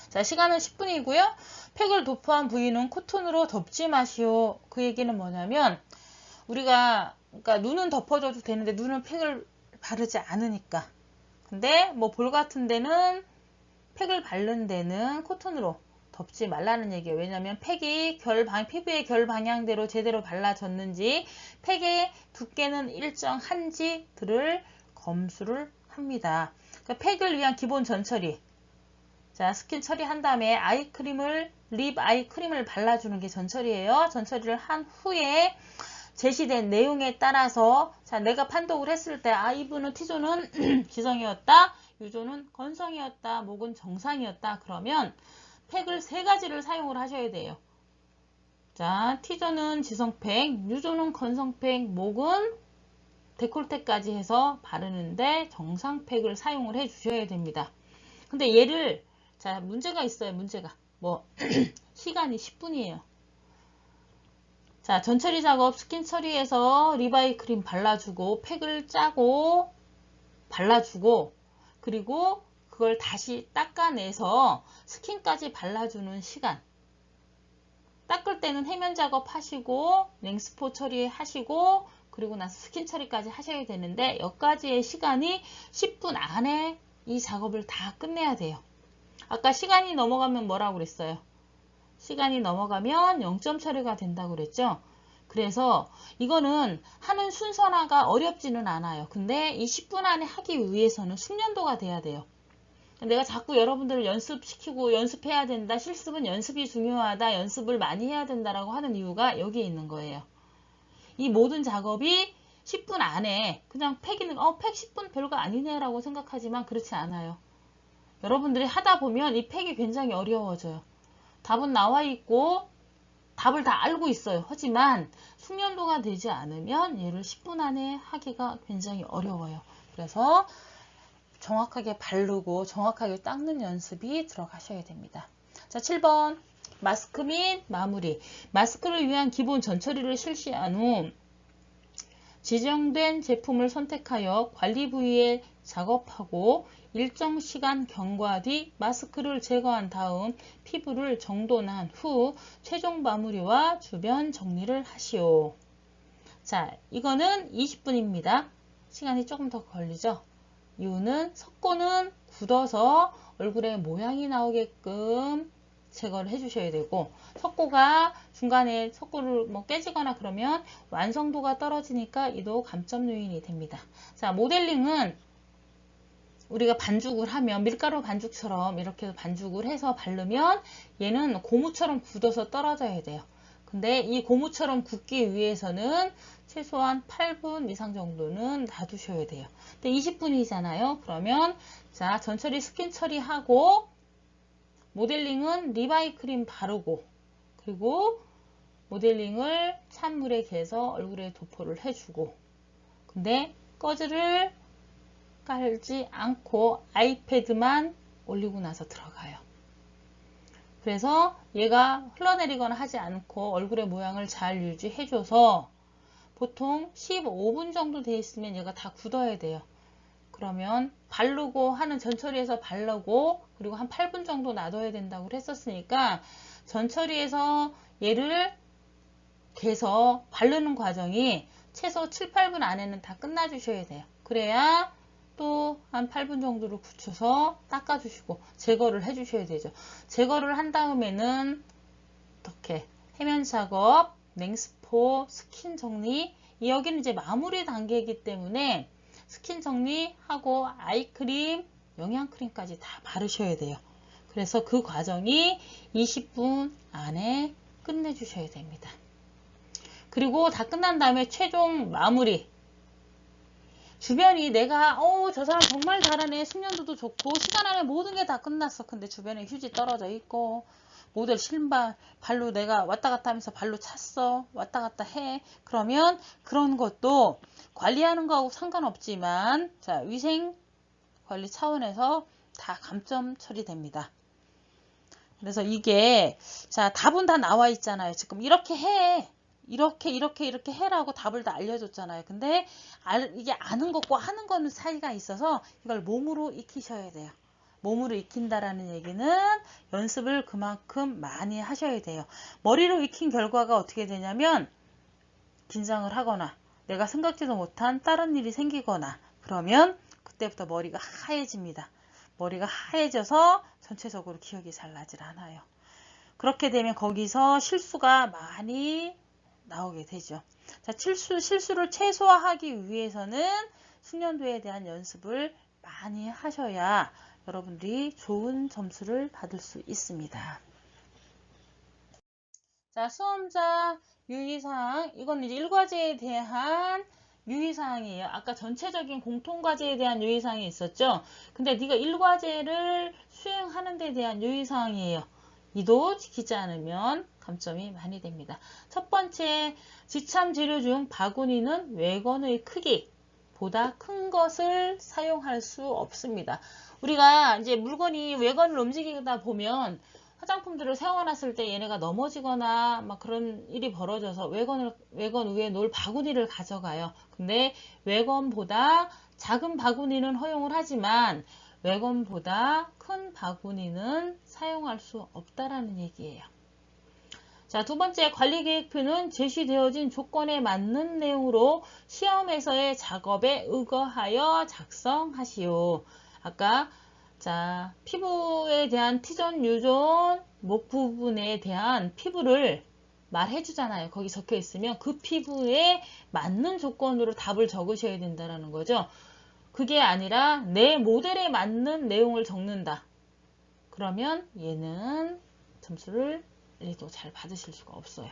자, 시간은 10분이고요. 팩을 도포한 부위는 코튼으로 덮지 마시오. 그 얘기는 뭐냐면 우리가 그러니까 눈은 덮어줘도 되는데 눈은 팩을 바르지 않으니까. 근데 뭐 볼 같은 데는 팩을 바른 데는 코튼으로 덮지 말라는 얘기예요. 왜냐하면 팩이 피부의 결 방향대로 제대로 발라졌는지 팩의 두께는 일정한지들을 검수를 합니다. 그러니까 팩을 위한 기본 전처리. 자, 스킨 처리한 다음에 립 아이크림을 발라주는 게 전처리예요. 전처리를 한 후에 제시된 내용에 따라서 자, 내가 판독을 했을 때 이분은 T존은 지성이었다, U존은 건성이었다, 목은 정상이었다. 그러면 팩을 3가지를 사용을 하셔야 돼요. 자, T존은 지성팩, U존은 건성팩, 목은 데콜테까지 해서 바르는데 정상팩을 사용을 해 주셔야 됩니다. 근데 얘를 자, 문제가 있어요. 문제가 뭐 시간이 10분이에요. 자, 전처리 작업 스킨 처리해서 리바이 크림 발라주고 팩을 짜고 발라주고 그리고 그걸 다시 닦아내서 스킨까지 발라주는 시간. 닦을 때는 해면 작업 하시고 냉스포 처리하시고 그리고 나서 스킨 처리까지 하셔야 되는데 여기까지의 시간이 10분 안에 이 작업을 다 끝내야 돼요. 아까 시간이 넘어가면 뭐라고 그랬어요? 시간이 넘어가면 0점 처리가 된다고 그랬죠? 그래서 이거는 하는 순서가 어렵지는 않아요. 근데 이 10분 안에 하기 위해서는 숙련도가 돼야 돼요. 내가 자꾸 여러분들을 연습시키고 연습해야 된다. 실습은 연습이 중요하다. 연습을 많이 해야 된다라고 하는 이유가 여기에 있는 거예요. 이 모든 작업이 10분 안에 그냥 팩이는 팩 10분 별거 아니네 라고 생각하지만 그렇지 않아요. 여러분들이 하다 보면 이 팩이 굉장히 어려워져요. 답은 나와 있고 답을 다 알고 있어요. 하지만 숙련도가 되지 않으면 얘를 10분 안에 하기가 굉장히 어려워요. 그래서 정확하게 바르고 정확하게 닦는 연습이 들어가셔야 됩니다. 자, 7번 마스크 및 마무리. 마스크를 위한 기본 전처리를 실시한 후 지정된 제품을 선택하여 관리 부위에 작업하고 일정 시간 경과 뒤 마스크를 제거한 다음 피부를 정돈한 후 최종 마무리와 주변 정리를 하시오. 자, 이거는 20분입니다. 시간이 조금 더 걸리죠? 이유는 석고는 굳어서 얼굴에 모양이 나오게끔 제거를 해주셔야 되고 석고가 중간에 석고를 뭐 깨지거나 그러면 완성도가 떨어지니까 이도 감점 요인이 됩니다. 자, 모델링은 우리가 반죽을 하면 밀가루 반죽처럼 이렇게 반죽을 해서 바르면 얘는 고무처럼 굳어서 떨어져야 돼요. 근데 이 고무처럼 굳기 위해서는 최소한 8분 이상 정도는 놔두셔야 돼요. 근데 20분이잖아요. 그러면 자, 전처리 스킨 처리하고 모델링은 리바이 크림 바르고 그리고 모델링을 찬물에 개서 얼굴에 도포를 해주고 근데 꺼즈를 깔지 않고 아이패드만 올리고 나서 들어가요. 그래서 얘가 흘러내리거나 하지 않고 얼굴의 모양을 잘 유지해줘서 보통 15분 정도 돼 있으면 얘가 다 굳어야 돼요. 그러면 바르고 하는 전처리에서 바르고 그리고 한 8분 정도 놔둬야 된다고 했었으니까 전처리에서 얘를 개서 바르는 과정이 최소 7, 8분 안에는 다 끝나주셔야 돼요. 그래야 또 한 8분 정도를 굳혀서 닦아주시고 제거를 해주셔야 되죠. 제거를 한 다음에는 이렇게 해면 작업, 냉스포, 스킨 정리 여기는 이제 마무리 단계이기 때문에 스킨 정리하고 아이크림, 영양크림까지 다 바르셔야 돼요. 그래서 그 과정이 20분 안에 끝내주셔야 됩니다. 그리고 다 끝난 다음에 최종 마무리. 주변이 내가 저 사람 정말 잘하네. 숙련도도 좋고 시간 안에 모든 게 다 끝났어. 근데 주변에 휴지 떨어져 있고 모델 신발 발로 내가 왔다 갔다 하면서 발로 찼어. 왔다 갔다 해. 그러면 그런 것도 관리하는 거하고 상관없지만 자, 위생 관리 차원에서 다 감점 처리됩니다. 그래서 이게 자, 답은 다 나와 있잖아요. 지금 이렇게 해. 이렇게 해라고 답을 다 알려줬잖아요. 근데 이게 아는 것과 하는 거는 차이가 있어서 이걸 몸으로 익히셔야 돼요. 몸으로 익힌다라는 얘기는 연습을 그만큼 많이 하셔야 돼요. 머리로 익힌 결과가 어떻게 되냐면 긴장을 하거나 내가 생각지도 못한 다른 일이 생기거나 그러면 그때부터 머리가 하얘집니다. 머리가 하얘져서 전체적으로 기억이 잘 나질 않아요. 그렇게 되면 거기서 실수가 많이 나오게 되죠. 자, 실수를 최소화하기 위해서는 숙련도에 대한 연습을 많이 하셔야 여러분들이 좋은 점수를 받을 수 있습니다. 자, 수험자 유의사항, 이건 이제 1과제에 대한 유의사항이에요. 아까 전체적인 공통과제에 대한 유의사항이 있었죠. 근데 네가 1과제를 수행하는 데 대한 유의사항이에요. 이도 지키지 않으면 감점이 많이 됩니다. 첫 번째, 지참 재료 중 바구니는 외건의 크기보다 큰 것을 사용할 수 없습니다. 우리가 이제 물건이 외건을 움직이다 보면 화장품들을 세워놨을 때 얘네가 넘어지거나 막 그런 일이 벌어져서 외건 위에 놓을 바구니를 가져가요. 근데 외건보다 작은 바구니는 허용을 하지만 외건보다 큰 바구니는 사용할 수 없다라는 얘기예요. 자, 두 번째, 관리계획표는 제시되어진 조건에 맞는 내용으로 시험에서의 작업에 의거하여 작성하시오. 아까 자, 피부에 대한 T존, U존, 목 부분에 대한 피부를 말해주잖아요. 거기 적혀 있으면 그 피부에 맞는 조건으로 답을 적으셔야 된다는 거죠. 그게 아니라 내 모델에 맞는 내용을 적는다. 그러면 얘는 점수를 얘도 잘 받으실 수가 없어요.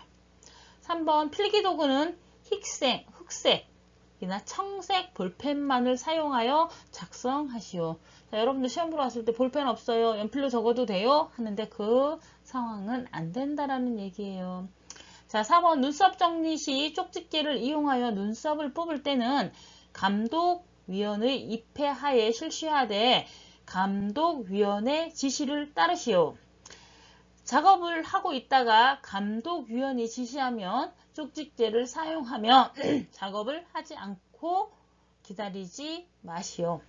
3번 필기도구는 흑색이나 청색 볼펜만을 사용하여 작성하시오. 자, 여러분들 시험 보러 왔을 때 볼펜 없어요. 연필로 적어도 돼요? 하는데 그 상황은 안 된다라는 얘기예요. 자, 4번 눈썹 정리 시 쪽집게를 이용하여 눈썹을 뽑을 때는 감독위원의 입회하에 실시하되 감독위원의 지시를 따르시오. 작업을 하고 있다가 감독위원이 지시하면 쪽집게를 사용하며 작업을 하지 않고 기다리지 마시오.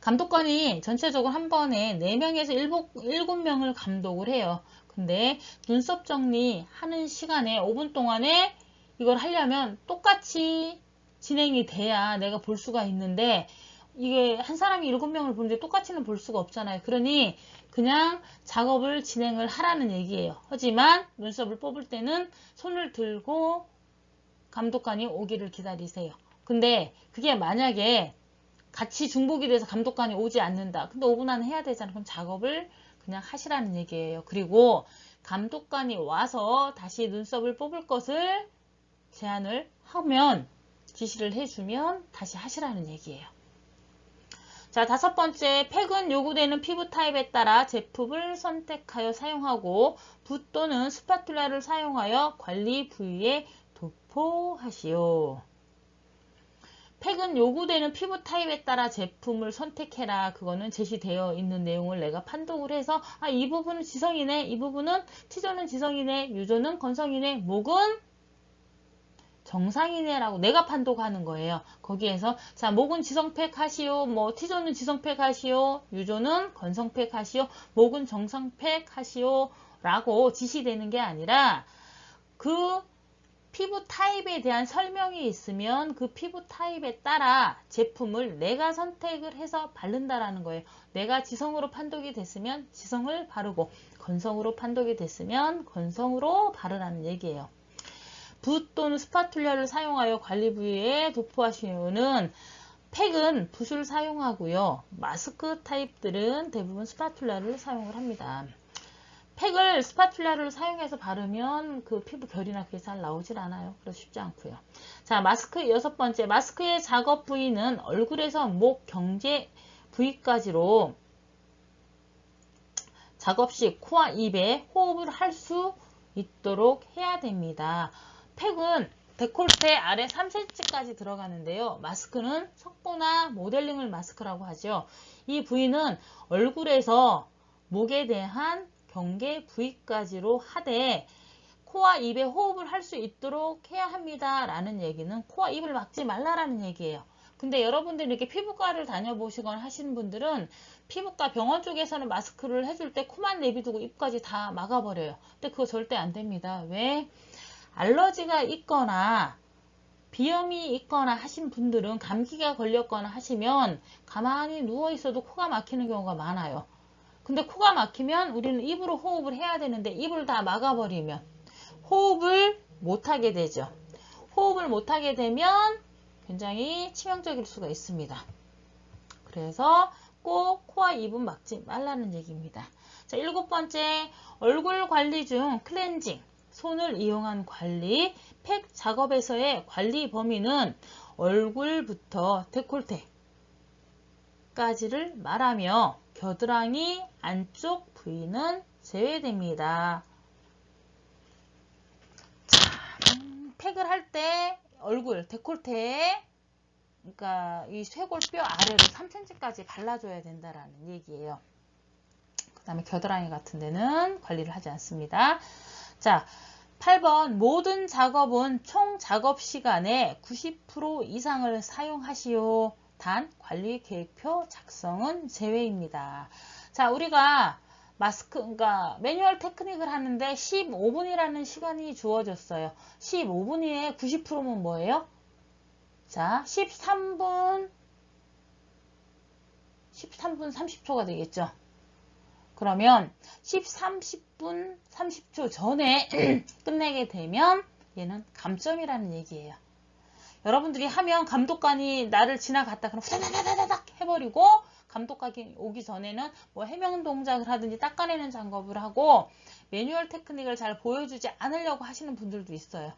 감독관이 전체적으로 한 번에 4명에서 7명을 감독을 해요. 근데 눈썹 정리하는 시간에 5분 동안에 이걸 하려면 똑같이 진행이 돼야 내가 볼 수가 있는데 이게 한 사람이 7명을 보는데 똑같이는 볼 수가 없잖아요. 그러니 그냥 작업을 진행을 하라는 얘기예요. 하지만 눈썹을 뽑을 때는 손을 들고 감독관이 오기를 기다리세요. 근데 그게 만약에 같이 중복이 돼서 감독관이 오지 않는다. 근데 5분 안에 해야 되잖아. 그럼 작업을 그냥 하시라는 얘기예요. 그리고 감독관이 와서 다시 눈썹을 뽑을 것을 제안을 하면 지시를 해주면 다시 하시라는 얘기예요. 자, 5번째, 팩은 요구되는 피부 타입에 따라 제품을 선택하여 사용하고 붓 또는 스파츌라를 사용하여 관리 부위에 도포하시오. 팩은 요구되는 피부 타입에 따라 제품을 선택해라. 그거는 제시되어 있는 내용을 내가 판독을 해서 이 부분은 지성이네, 이 부분은 T존은 지성이네, U존은 건성이네, 목은 정상이네 라고 내가 판독하는 거예요. 거기에서 자, 목은 지성팩 하시오, 뭐 T존은 지성팩 하시오, U존은 건성팩 하시오, 목은 정상팩 하시오 라고 지시되는 게 아니라 그 피부 타입에 대한 설명이 있으면 그 피부 타입에 따라 제품을 내가 선택을 해서 바른다라는 거예요. 내가 지성으로 판독이 됐으면 지성을 바르고 건성으로 판독이 됐으면 건성으로 바르라는 얘기예요. 붓 또는 스파츌라를 사용하여 관리 부위에 도포하시는 팩은 붓을 사용하고요. 마스크 타입들은 대부분 스파츌라를 사용을 합니다. 팩을 스파츌라를 사용해서 바르면 그 피부 결이나 그게 잘 나오질 않아요. 그래서 쉽지 않고요. 자, 마스크 6번째. 마스크의 작업 부위는 얼굴에서 목 경계 부위까지로 작업 시 코와 입에 호흡을 할 수 있도록 해야 됩니다. 팩은 데콜테 아래 3cm까지 들어가는데요. 마스크는 석고나 모델링을 마스크라고 하죠. 이 부위는 얼굴에서 목에 대한 경계 부위까지로 하되 코와 입에 호흡을 할 수 있도록 해야 합니다. 라는 얘기는 코와 입을 막지 말라라는 얘기예요. 근데 여러분들이 이렇게 피부과를 다녀보시거나 하시는 분들은 피부과 병원 쪽에서는 마스크를 해줄 때 코만 내비두고 입까지 다 막아버려요. 근데 그거 절대 안 됩니다. 왜? 알러지가 있거나 비염이 있거나 하신 분들은 감기가 걸렸거나 하시면 가만히 누워 있어도 코가 막히는 경우가 많아요. 근데 코가 막히면 우리는 입으로 호흡을 해야 되는데 입을 다 막아버리면 호흡을 못하게 되죠. 호흡을 못하게 되면 굉장히 치명적일 수가 있습니다. 그래서 꼭 코와 입은 막지 말라는 얘기입니다. 자, 7번째, 얼굴 관리 중 클렌징, 손을 이용한 관리, 팩 작업에서의 관리 범위는 얼굴부터 데콜테까지를 말하며 겨드랑이 안쪽 부위는 제외됩니다. 자, 팩을 할 때 얼굴, 데콜테, 그러니까 이 쇄골뼈 아래로 3cm까지 발라줘야 된다라는 얘기예요. 그 다음에 겨드랑이 같은 데는 관리를 하지 않습니다. 자, 8번 모든 작업은 총 작업 시간의 90% 이상을 사용하시오. 단 관리 계획표 작성은 제외입니다. 자, 우리가 마스크, 그러니까 매뉴얼 테크닉을 하는데 15분이라는 시간이 주어졌어요. 15분 이에 90%면 뭐예요? 자, 13분 30초가 되겠죠. 그러면 30분 30초 전에 끝내게 되면 얘는 감점이라는 얘기예요. 여러분들이 하면 감독관이 나를 지나갔다 그럼 후다다다다닥 해버리고 감독관이 오기 전에는 뭐 해명 동작을 하든지 닦아내는 작업을 하고 매뉴얼 테크닉을 잘 보여주지 않으려고 하시는 분들도 있어요.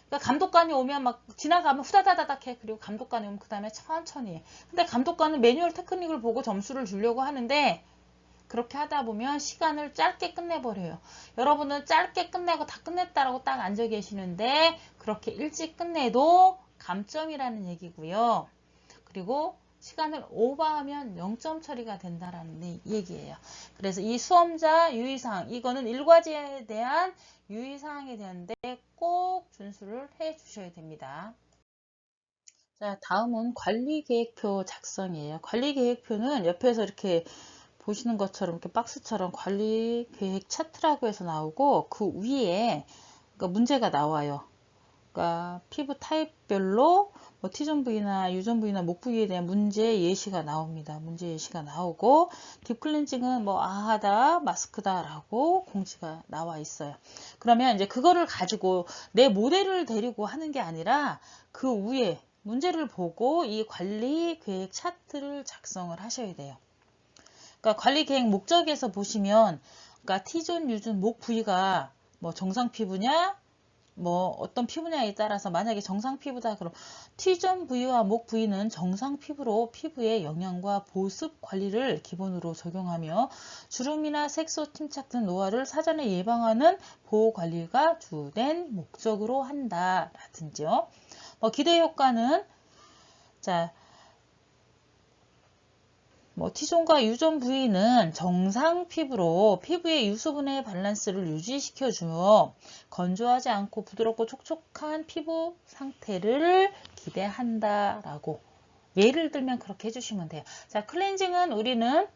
그러니까 감독관이 오면 막 지나가면 후다다다닥 해. 그리고 감독관이 오면 그 다음에 천천히 해. 근데 감독관은 매뉴얼 테크닉을 보고 점수를 주려고 하는데 그렇게 하다 보면 시간을 짧게 끝내버려요. 여러분은 짧게 끝내고 다 끝냈다라고 딱 앉아 계시는데 그렇게 일찍 끝내도 감점이라는 얘기고요. 그리고 시간을 오버하면 0점 처리가 된다라는 얘기예요. 그래서 이 수험자 유의사항, 이거는 일과지에 대한 유의사항에 대한데 꼭 준수를 해 주셔야 됩니다. 자, 다음은 관리계획표 작성이에요. 관리계획표는 옆에서 이렇게 보시는 것처럼 이렇게 박스처럼 관리계획 차트라고 해서 나오고 그 위에 그러니까 문제가 나와요. 그러니까 피부 타입별로 뭐 T존 부위나 U존 부위나 목 부위에 대한 문제 예시가 나옵니다. 문제 예시가 나오고 딥클렌징은 뭐 아하다, 마스크다 라고 공지가 나와 있어요. 그러면 이제 그거를 가지고 내 모델을 데리고 하는 게 아니라 그 위에 문제를 보고 이 관리 계획 차트를 작성을 하셔야 돼요. 그러니까 관리 계획 목적에서 보시면 그러니까 T존, U존 목 부위가 뭐 정상 피부냐 뭐 어떤 피부냐에 따라서 만약에 정상 피부다 그럼 T존 부위와 목 부위는 정상 피부로 피부의 영양과 보습 관리를 기본으로 적용하며 주름이나 색소 침착 등 노화를 사전에 예방하는 보호 관리가 주된 목적으로 한다 라든지요. 뭐 기대 효과는 자 뭐 T존과 U존 부위는 정상 피부로 피부의 유수분해 밸런스를 유지시켜주며 건조하지 않고 부드럽고 촉촉한 피부 상태를 기대한다 라고 예를 들면 그렇게 해주시면 돼요. 자, 클렌징은 우리는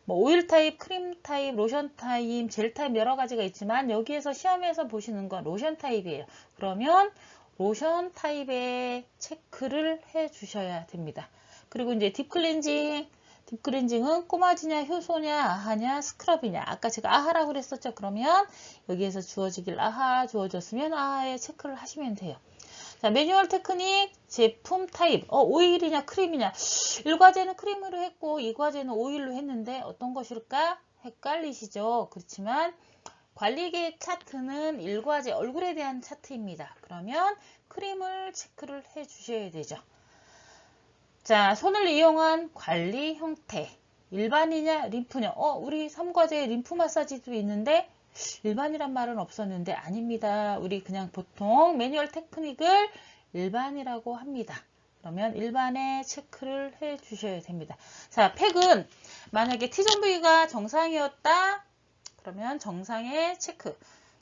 뭐 오일 타입, 크림 타입, 로션 타입, 젤 타입 여러 가지가 있지만 여기에서 시험에서 보시는 건 로션 타입이에요. 그러면 로션 타입의 체크를 해 주셔야 됩니다. 그리고 이제 딥클렌징은 꼬마지냐, 효소냐, 아하냐, 스크럽이냐. 아까 제가 아하라고 그랬었죠. 그러면 여기에서 주어지길 아하 주어졌으면 아하에 체크를 하시면 돼요. 자, 매뉴얼 테크닉, 제품 타입, 오일이냐, 크림이냐. 1과제는 크림으로 했고 2과제는 오일로 했는데 어떤 것일까? 헷갈리시죠? 그렇지만 관리계획 차트는 1과제 얼굴에 대한 차트입니다. 그러면 크림을 체크를 해 주셔야 되죠. 자, 손을 이용한 관리 형태. 일반이냐, 림프냐. 우리 3과제에 림프 마사지도 있는데 일반이란 말은 없었는데 아닙니다. 우리 그냥 보통 매뉴얼 테크닉을 일반이라고 합니다. 그러면 일반에 체크를 해 주셔야 됩니다. 자, 팩은 만약에 T존 부위가 정상이었다. 그러면 정상의 체크.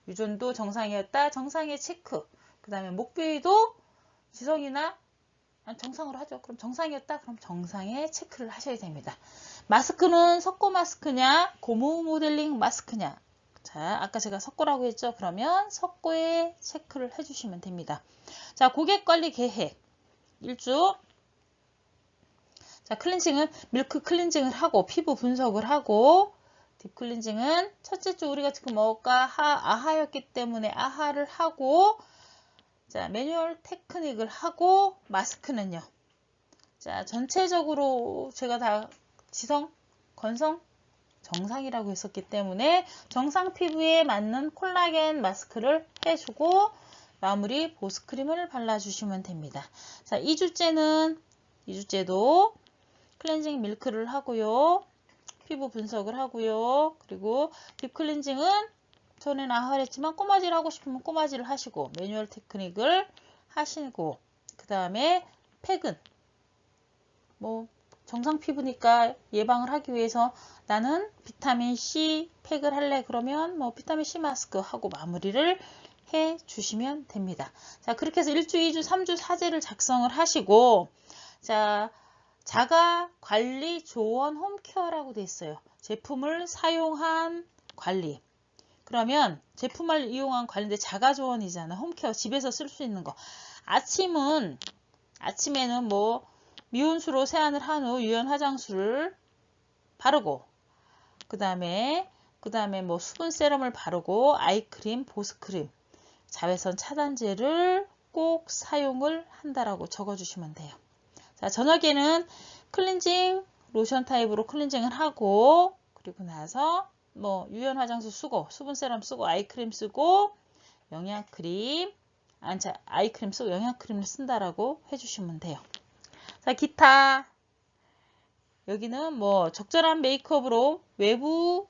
유존도 정상이었다. 정상의 체크. 그 다음에 목 부위도 지성이나 정상으로 하죠. 그럼 정상이었다. 그럼 정상에 체크를 하셔야 됩니다. 마스크는 석고 마스크냐, 고무 모델링 마스크냐. 자, 아까 제가 석고라고 했죠. 그러면 석고에 체크를 해주시면 됩니다. 자, 고객관리 계획 1주. 자, 클렌징은 밀크 클렌징을 하고 피부 분석을 하고 딥 클렌징은 첫째 주 우리가 지금 뭐가 아하였기 때문에 아하를 하고 자, 매뉴얼 테크닉을 하고 마스크는요. 자, 전체적으로 제가 다 지성, 건성, 정상이라고 했었기 때문에 정상 피부에 맞는 콜라겐 마스크를 해주고 마무리 보습크림을 발라주시면 됩니다. 자, 2주째도 클렌징 밀크를 하고요. 피부 분석을 하고요. 그리고 딥 클렌징은 전에는 아하를 했지만 꼬마질 하고 싶으면 꼬마질을 하시고 매뉴얼 테크닉을 하시고 그 다음에 팩은 뭐 정상 피부니까 예방을 하기 위해서 나는 비타민C 팩을 할래 그러면 뭐 비타민C 마스크 하고 마무리를 해 주시면 됩니다. 자, 그렇게 해서 1주, 2주, 3주 사제를 작성을 하시고 자, 자가 관리 조언 홈케어라고 되어 있어요. 제품을 사용한 관리. 그러면 제품을 이용한 관리인데 자가 조언이잖아. 홈케어 집에서 쓸 수 있는 거. 아침에는 뭐 미온수로 세안을 한 후 유연 화장수를 바르고 그 다음에 뭐 수분 세럼을 바르고 아이크림, 보습크림, 자외선 차단제를 꼭 사용을 한다라고 적어주시면 돼요. 자, 저녁에는 클렌징 로션 타입으로 클렌징을 하고 그리고 나서 뭐 유연 화장수 쓰고 수분 세럼 쓰고 아이크림 쓰고 영양크림 아이크림 쓰고 영양크림을 쓴다라고 해주시면 돼요. 자, 기타 여기는 뭐 적절한 메이크업으로 외부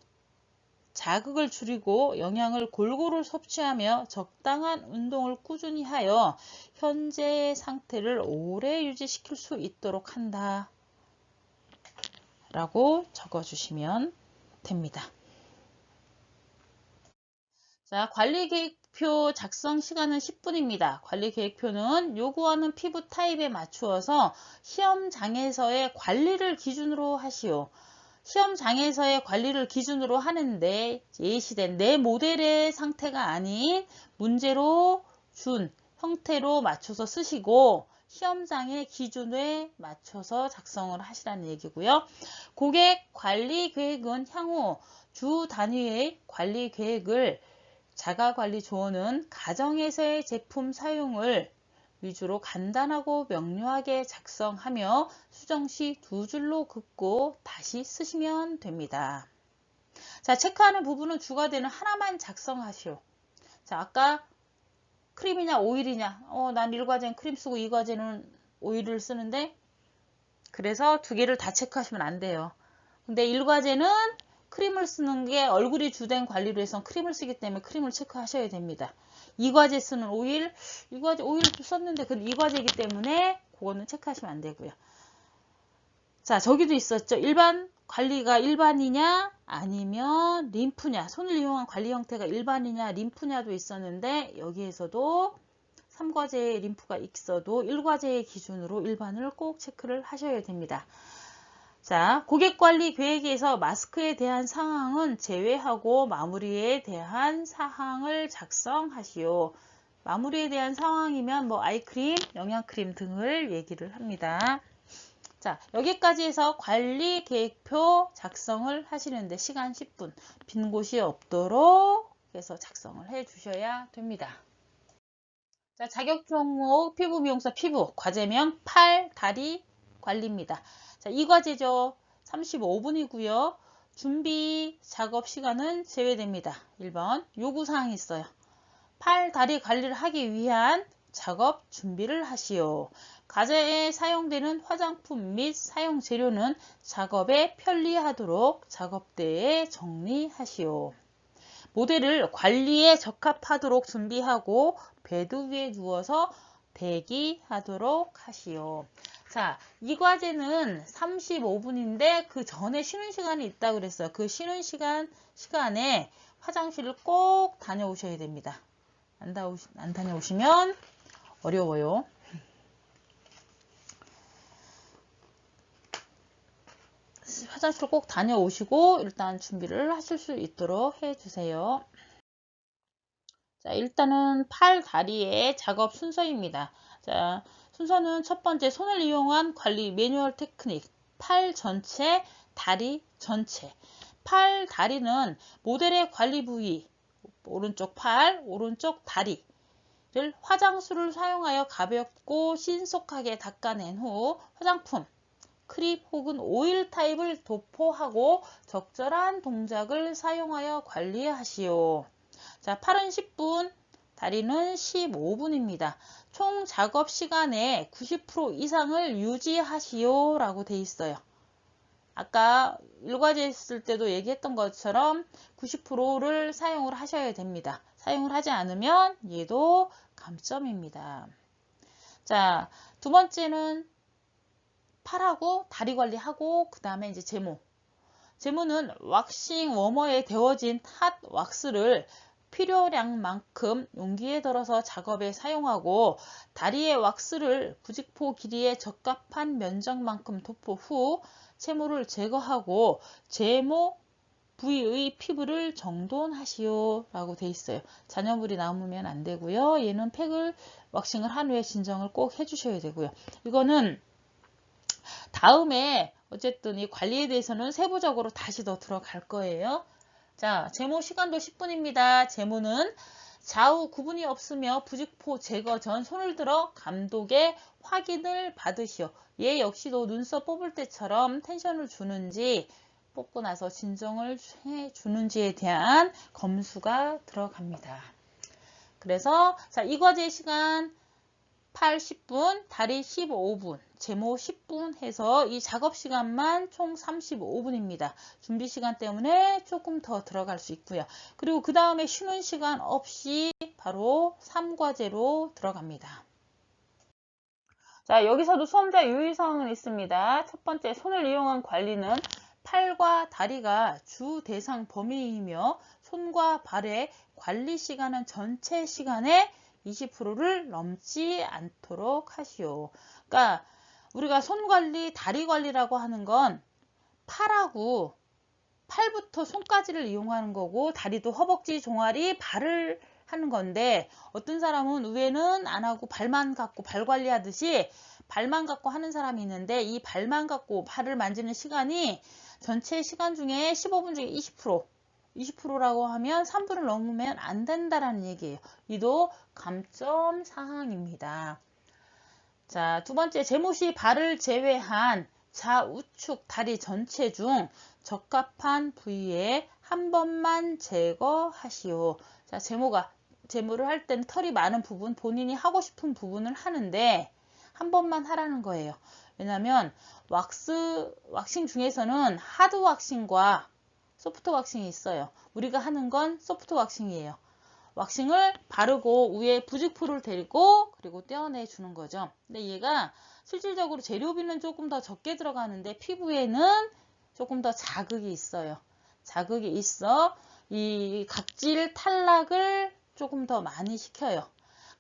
자극을 줄이고 영양을 골고루 섭취하며 적당한 운동을 꾸준히 하여 현재의 상태를 오래 유지시킬 수 있도록 한다 라고 적어주시면 됩니다. 자, 관리계획표 작성 시간은 10분입니다. 관리계획표는 요구하는 피부 타입에 맞추어서 시험장에서의 관리를 기준으로 하시오. 시험장에서의 관리를 기준으로 하는데 예시된 내 모델의 상태가 아닌 문제로 준 형태로 맞춰서 쓰시고 시험장의 기준에 맞춰서 작성을 하시라는 얘기고요. 고객 관리 계획은 향후 주 단위의 관리 계획을 자가관리 조언은 가정에서의 제품 사용을 위주로 간단하고 명료하게 작성하며 수정시 2줄로 긋고 다시 쓰시면 됩니다. 자, 체크하는 부분은 주가 되는 하나만 작성하시오. 자, 아까 크림이냐 오일이냐 난 1과제는 크림 쓰고 2과제는 오일을 쓰는데 그래서 두 개를 다 체크하시면 안 돼요. 근데 1과제는 크림을 쓰는 게 얼굴이 주된 관리로 해서 크림을 쓰기 때문에 크림을 체크하셔야 됩니다. 2과제 쓰는 오일, 2과제 오일을 썼는데 그건 2과제이기 때문에 그거는 체크하시면 안 되고요. 자, 저기도 있었죠. 일반 관리가 일반이냐 아니면 림프냐, 손을 이용한 관리 형태가 일반이냐 림프냐도 있었는데 여기에서도 3과제의 림프가 있어도 1과제의 기준으로 일반을 꼭 체크를 하셔야 됩니다. 자, 고객관리 계획에서 마스크에 대한 사항은 제외하고 마무리에 대한 사항을 작성하시오. 마무리에 대한 상황이면 뭐 아이크림, 영양크림 등을 얘기를 합니다. 자, 여기까지 해서 관리 계획표 작성을 하시는데 시간 10분, 빈 곳이 없도록 해서 작성을 해 주셔야 됩니다. 자, 자격 종목 피부 미용사 피부 과제명 팔, 다리 관리입니다. 자, 이 과제죠. 35분이고요. 준비 작업 시간은 제외됩니다. 1번 요구사항이 있어요. 팔, 다리 관리를 하기 위한 작업 준비를 하시오. 과제에 사용되는 화장품 및 사용 재료는 작업에 편리하도록 작업대에 정리하시오. 모델을 관리에 적합하도록 준비하고 베드 위에 누워서 대기하도록 하시오. 자, 이 과제는 35분인데 그 전에 쉬는 시간이 있다고 그랬어요. 그 쉬는 시간에 화장실을 꼭 다녀오셔야 됩니다. 안 다녀오시면 어려워요. 화장실 꼭 다녀오시고 일단 준비를 하실 수 있도록 해주세요. 자, 일단은 팔, 다리의 작업 순서입니다. 자, 순서는 첫 번째, 손을 이용한 관리 매뉴얼 테크닉. 팔 전체, 다리 전체. 팔, 다리는 모델의 관리 부위, 오른쪽 팔, 오른쪽 다리를 화장수를 사용하여 가볍고 신속하게 닦아낸 후 화장품, 크립 혹은 오일 타입을 도포하고 적절한 동작을 사용하여 관리하시오. 자, 팔은 10분, 다리는 15분입니다. 총 작업 시간의 90% 이상을 유지하시오 라고 돼 있어요. 아까 일과제 했을 때도 얘기했던 것처럼 90%를 사용을 하셔야 됩니다. 사용을 하지 않으면 얘도 감점입니다. 자, 두 번째는 팔하고 다리 관리하고 그 다음에 이제 제모. 제모는 왁싱 워머에 데워진 핫 왁스를 필요량만큼 용기에 덜어서 작업에 사용하고 다리의 왁스를 부직포 길이에 적합한 면적만큼 도포 후 채모를 제거하고 제모 부위의 피부를 정돈하시오 라고 돼 있어요. 잔여물이 남으면 안 되고요. 얘는 팩을 왁싱을 한 후에 진정을 꼭 해주셔야 되고요. 이거는 다음에 어쨌든 이 관리에 대해서는 세부적으로 다시 더 들어갈 거예요. 자, 제모 시간도 10분입니다. 제모는 좌우 구분이 없으며 부직포 제거 전 손을 들어 감독의 확인을 받으시오. 얘 역시도 눈썹 뽑을 때처럼 텐션을 주는지 뽑고 나서 진정을 해 주는지에 대한 검수가 들어갑니다. 그래서 자, 이 과제 시간 팔 10분, 다리 15분, 제모 10분 해서 이 작업 시간만 총 35분입니다. 준비 시간 때문에 조금 더 들어갈 수 있고요. 그리고 그 다음에 쉬는 시간 없이 바로 3과제로 들어갑니다. 자, 여기서도 수험자 유의사항은 있습니다. 첫 번째, 손을 이용한 관리는 팔과 다리가 주 대상 범위이며 손과 발의 관리 시간은 전체 시간의 20%를 넘지 않도록 하시오. 그러니까 우리가 손 관리, 다리 관리라고 하는 건 팔하고 팔부터 손까지를 이용하는 거고 다리도 허벅지, 종아리, 발을 하는 건데 어떤 사람은 위에는 안 하고 발만 갖고 발 관리하듯이 발만 갖고 하는 사람이 있는데 이 발만 갖고 발을 만지는 시간이 전체 시간 중에 15분 중에 20%라고 하면 3분을 넘으면 안 된다라는 얘기예요. 이도 감점 사항입니다. 자, 두 번째, 제모 시 발을 제외한 좌우측 다리 전체 중 적합한 부위에 한 번만 제거하시오. 자, 제모를 할 때는 털이 많은 부분, 본인이 하고 싶은 부분을 하는데 한 번만 하라는 거예요. 왜냐면 왁싱 중에서는 하드 왁싱과 소프트 왁싱이 있어요. 우리가 하는 건 소프트 왁싱이에요. 왁싱을 바르고 위에 부직포를 대고 그리고 떼어내 주는 거죠. 근데 얘가 실질적으로 재료비는 조금 더 적게 들어가는데 피부에는 조금 더 자극이 있어요. 자극이 있어 이 각질 탈락을 조금 더 많이 시켜요.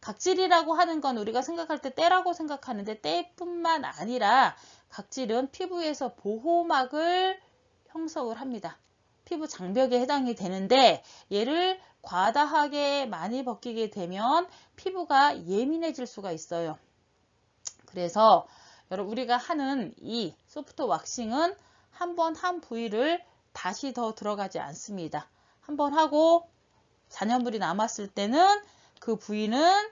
각질이라고 하는 건 우리가 생각할 때 때라고 생각하는데 때뿐만 아니라 각질은 피부에서 보호막을 형성을 합니다. 피부 장벽에 해당이 되는데 얘를 과다하게 많이 벗기게 되면 피부가 예민해질 수가 있어요. 그래서 여러분 우리가 하는 이 소프트 왁싱은 한 번 한 부위를 다시 더 들어가지 않습니다. 한 번 하고 잔여물이 남았을 때는 그 부위는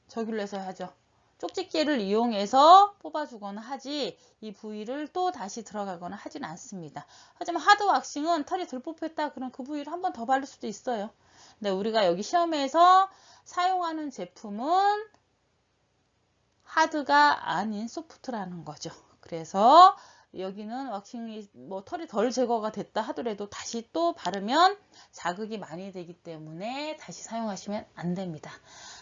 저길로 해서 하죠. 쪽집게를 이용해서 뽑아주거나 하지 이 부위를 또 다시 들어가거나 하진 않습니다. 하지만 하드 왁싱은 털이 덜 뽑혔다 그럼 그 부위를 한 번 더 바를 수도 있어요. 근데 우리가 여기 시험에서 사용하는 제품은 하드가 아닌 소프트라는 거죠. 그래서 여기는 왁싱이 뭐 털이 덜 제거가 됐다 하더라도 다시 또 바르면 자극이 많이 되기 때문에 다시 사용하시면 안 됩니다.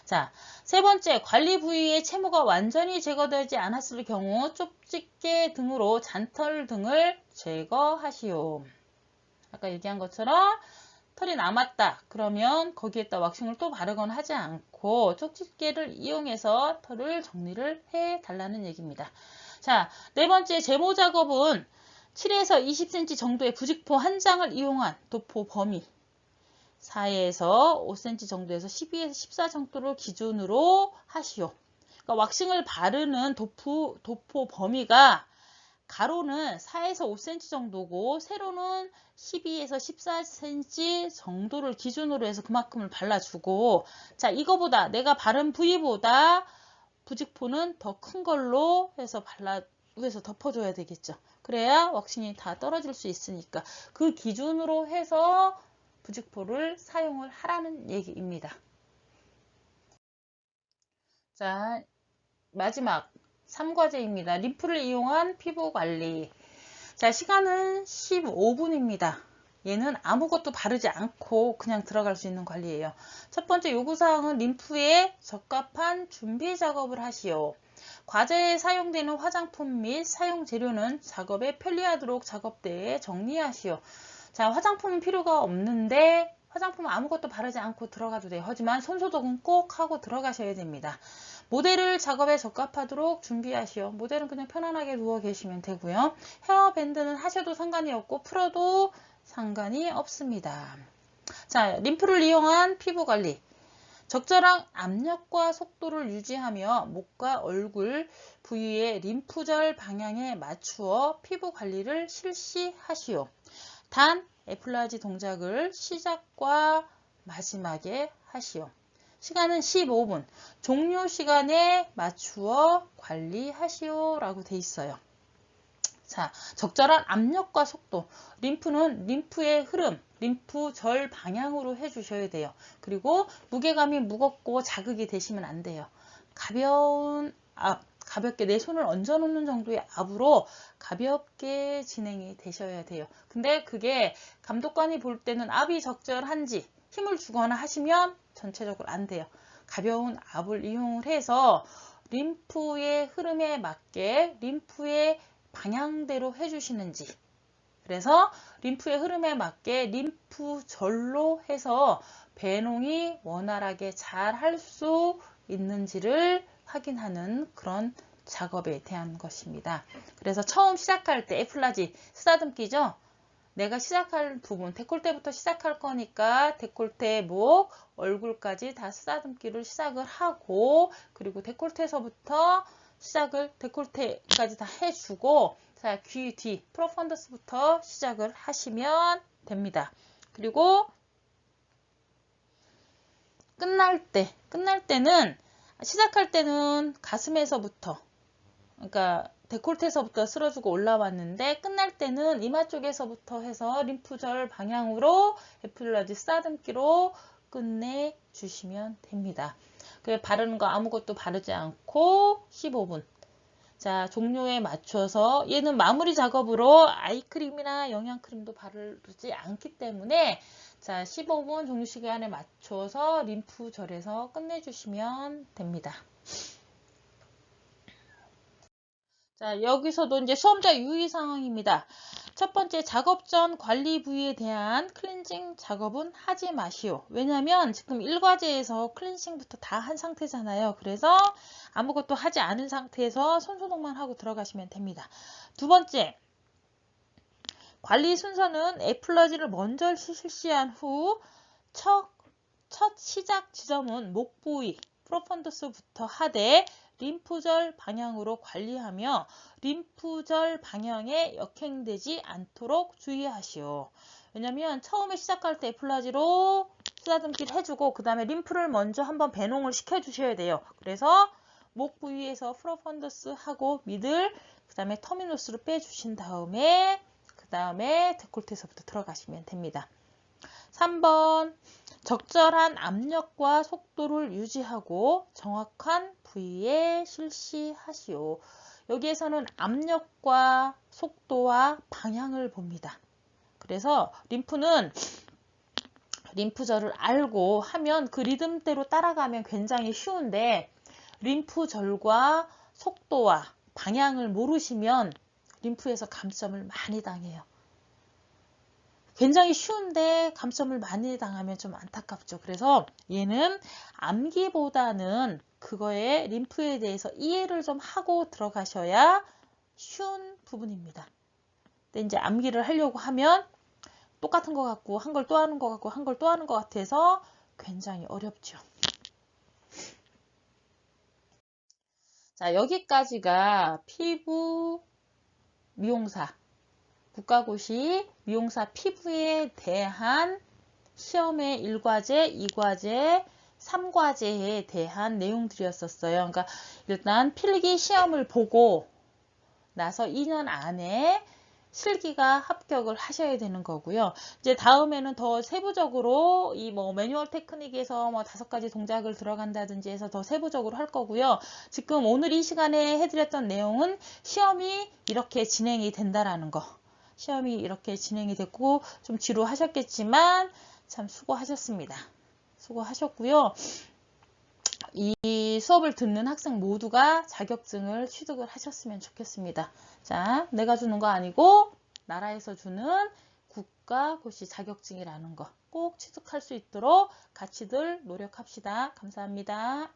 자, 세 번째, 관리 부위의 채모가 완전히 제거되지 않았을 경우 쪽집게 등으로 잔털 등을 제거하시오. 아까 얘기한 것처럼 털이 남았다 그러면 거기에다 왁싱을 또 바르거나 하지 않고 쪽집게를 이용해서 털을 정리를 해 달라는 얘기입니다. 자, 네 번째 제모 작업은 7에서 20cm 정도의 부직포 한 장을 이용한 도포 범위 4에서 5cm 정도에서 12에서 14 정도를 기준으로 하시오. 그러니까 왁싱을 바르는 도포 범위가 가로는 4에서 5cm 정도고 세로는 12에서 14cm 정도를 기준으로 해서 그만큼을 발라주고, 자, 이거보다 내가 바른 부위보다 부직포는 더 큰 걸로 해서 위에서 덮어줘야 되겠죠. 그래야 왁싱이 다 떨어질 수 있으니까 그 기준으로 해서 부직포를 사용을 하라는 얘기입니다. 자, 마지막 3과제입니다. 림프를 이용한 피부 관리. 자, 시간은 15분입니다. 얘는 아무것도 바르지 않고 그냥 들어갈 수 있는 관리예요. 첫 번째 요구사항은 림프에 적합한 준비 작업을 하시오. 과제에 사용되는 화장품 및 사용 재료는 작업에 편리하도록 작업대에 정리하시오. 자, 화장품은 필요가 없는데 화장품은 아무것도 바르지 않고 들어가도 돼요. 하지만 손소독은 꼭 하고 들어가셔야 됩니다. 모델을 작업에 적합하도록 준비하시오. 모델은 그냥 편안하게 누워 계시면 되고요. 헤어밴드는 하셔도 상관이 없고 풀어도 상관이 없습니다. 자, 림프를 이용한 피부 관리. 적절한 압력과 속도를 유지하며 목과 얼굴 부위의 림프절 방향에 맞추어 피부 관리를 실시하시오. 단, 애플라지 동작을 시작과 마지막에 하시오. 시간은 15분. 종료 시간에 맞추어 관리하시오 라고 돼 있어요. 자, 적절한 압력과 속도. 림프는 림프의 흐름, 림프절 방향으로 해주셔야 돼요. 그리고 무게감이 무겁고 자극이 되시면 안 돼요. 가볍게 내 손을 얹어 놓는 정도의 압으로 가볍게 진행이 되셔야 돼요. 근데 그게 감독관이 볼 때는 압이 적절한지 힘을 주거나 하시면 전체적으로 안 돼요. 가벼운 압을 이용을 해서 림프의 흐름에 맞게 림프의 방향대로 해주시는지, 그래서 림프의 흐름에 맞게 림프절로 해서 배농이 원활하게 잘 할 수 있는지를 확인하는 그런 작업에 대한 것입니다. 그래서 처음 시작할 때 애플라지 쓰다듬기죠. 내가 시작할 부분, 데콜테부터 시작할 거니까 데콜테, 목, 얼굴까지 다 쓰다듬기를 시작을 하고, 그리고 데콜테서부터 데콜테까지 다 해주고, 자, 귀 뒤, 프로펀더스부터 시작을 하시면 됩니다. 그리고 끝날 때는, 시작할 때는 가슴에서부터, 그러니까 데콜테서부터 쓸어주고 올라왔는데, 끝날 때는 이마 쪽에서부터 해서 림프절 방향으로 애플라지 쓰다듬기로 끝내주시면 됩니다. 바르는 거 아무것도 바르지 않고 15분. 자, 종료에 맞춰서 얘는 마무리 작업으로 아이크림이나 영양크림도 바르지 않기 때문에 자, 15분 종료 시간에 맞춰서 림프절에서 끝내주시면 됩니다. 자, 여기서도 이제 수험자 유의 사항입니다. 첫 번째, 작업 전 관리 부위에 대한 클렌징 작업은 하지 마시오. 왜냐면 지금 1과제에서 클렌징부터 다 한 상태잖아요. 그래서 아무것도 하지 않은 상태에서 손소독만 하고 들어가시면 됩니다. 두 번째, 관리 순서는 애플라지를 먼저 실시한 후 첫 시작 지점은 목 부위, 프로펀더스부터 하되 림프절 방향으로 관리하며 림프절 방향에 역행되지 않도록 주의하시오. 왜냐면 처음에 시작할 때 애플라지로 쓰다듬기를 해주고 그 다음에 림프를 먼저 한번 배농을 시켜주셔야 돼요. 그래서 목 부위에서 프로펀더스 하고 미들, 그 다음에 터미누스를 빼주신 다음에 그 다음에 데콜테에서부터 들어가시면 됩니다. 3번, 적절한 압력과 속도를 유지하고 정확한 부위에 실시하시오. 여기에서는 압력과 속도와 방향을 봅니다. 그래서 림프는 림프절을 알고 하면 그 리듬대로 따라가면 굉장히 쉬운데 림프절과 속도와 방향을 모르시면 림프에서 감점을 많이 당해요. 굉장히 쉬운데 감점을 많이 당하면 좀 안타깝죠. 그래서 얘는 암기보다는 그거에 림프에 대해서 이해를 좀 하고 들어가셔야 쉬운 부분입니다. 근데 이제 암기를 하려고 하면 똑같은 것 같고 한 걸 또 하는 것 같고 한 걸 또 하는 것 같아서 굉장히 어렵죠. 자, 여기까지가 피부 미용사, 국가고시 미용사 피부에 대한 시험의 1과제, 2과제, 3과제에 대한 내용들이었었어요. 그러니까 일단 필기 시험을 보고 나서 2년 안에 실기가 합격을 하셔야 되는 거고요. 이제 다음에는 더 세부적으로 이 뭐 매뉴얼 테크닉에서 뭐 5가지 동작을 들어간다든지 해서 더 세부적으로 할 거고요. 지금 오늘 이 시간에 해드렸던 내용은 시험이 이렇게 진행이 된다라는 거. 시험이 이렇게 진행이 됐고 좀 지루하셨겠지만 참 수고하셨습니다. 수고하셨고요. 이 수업을 듣는 학생 모두가 자격증을 취득을 하셨으면 좋겠습니다. 자, 내가 주는 거 아니고 나라에서 주는 국가고시 자격증이라는 거 꼭 취득할 수 있도록 같이들 노력합시다. 감사합니다.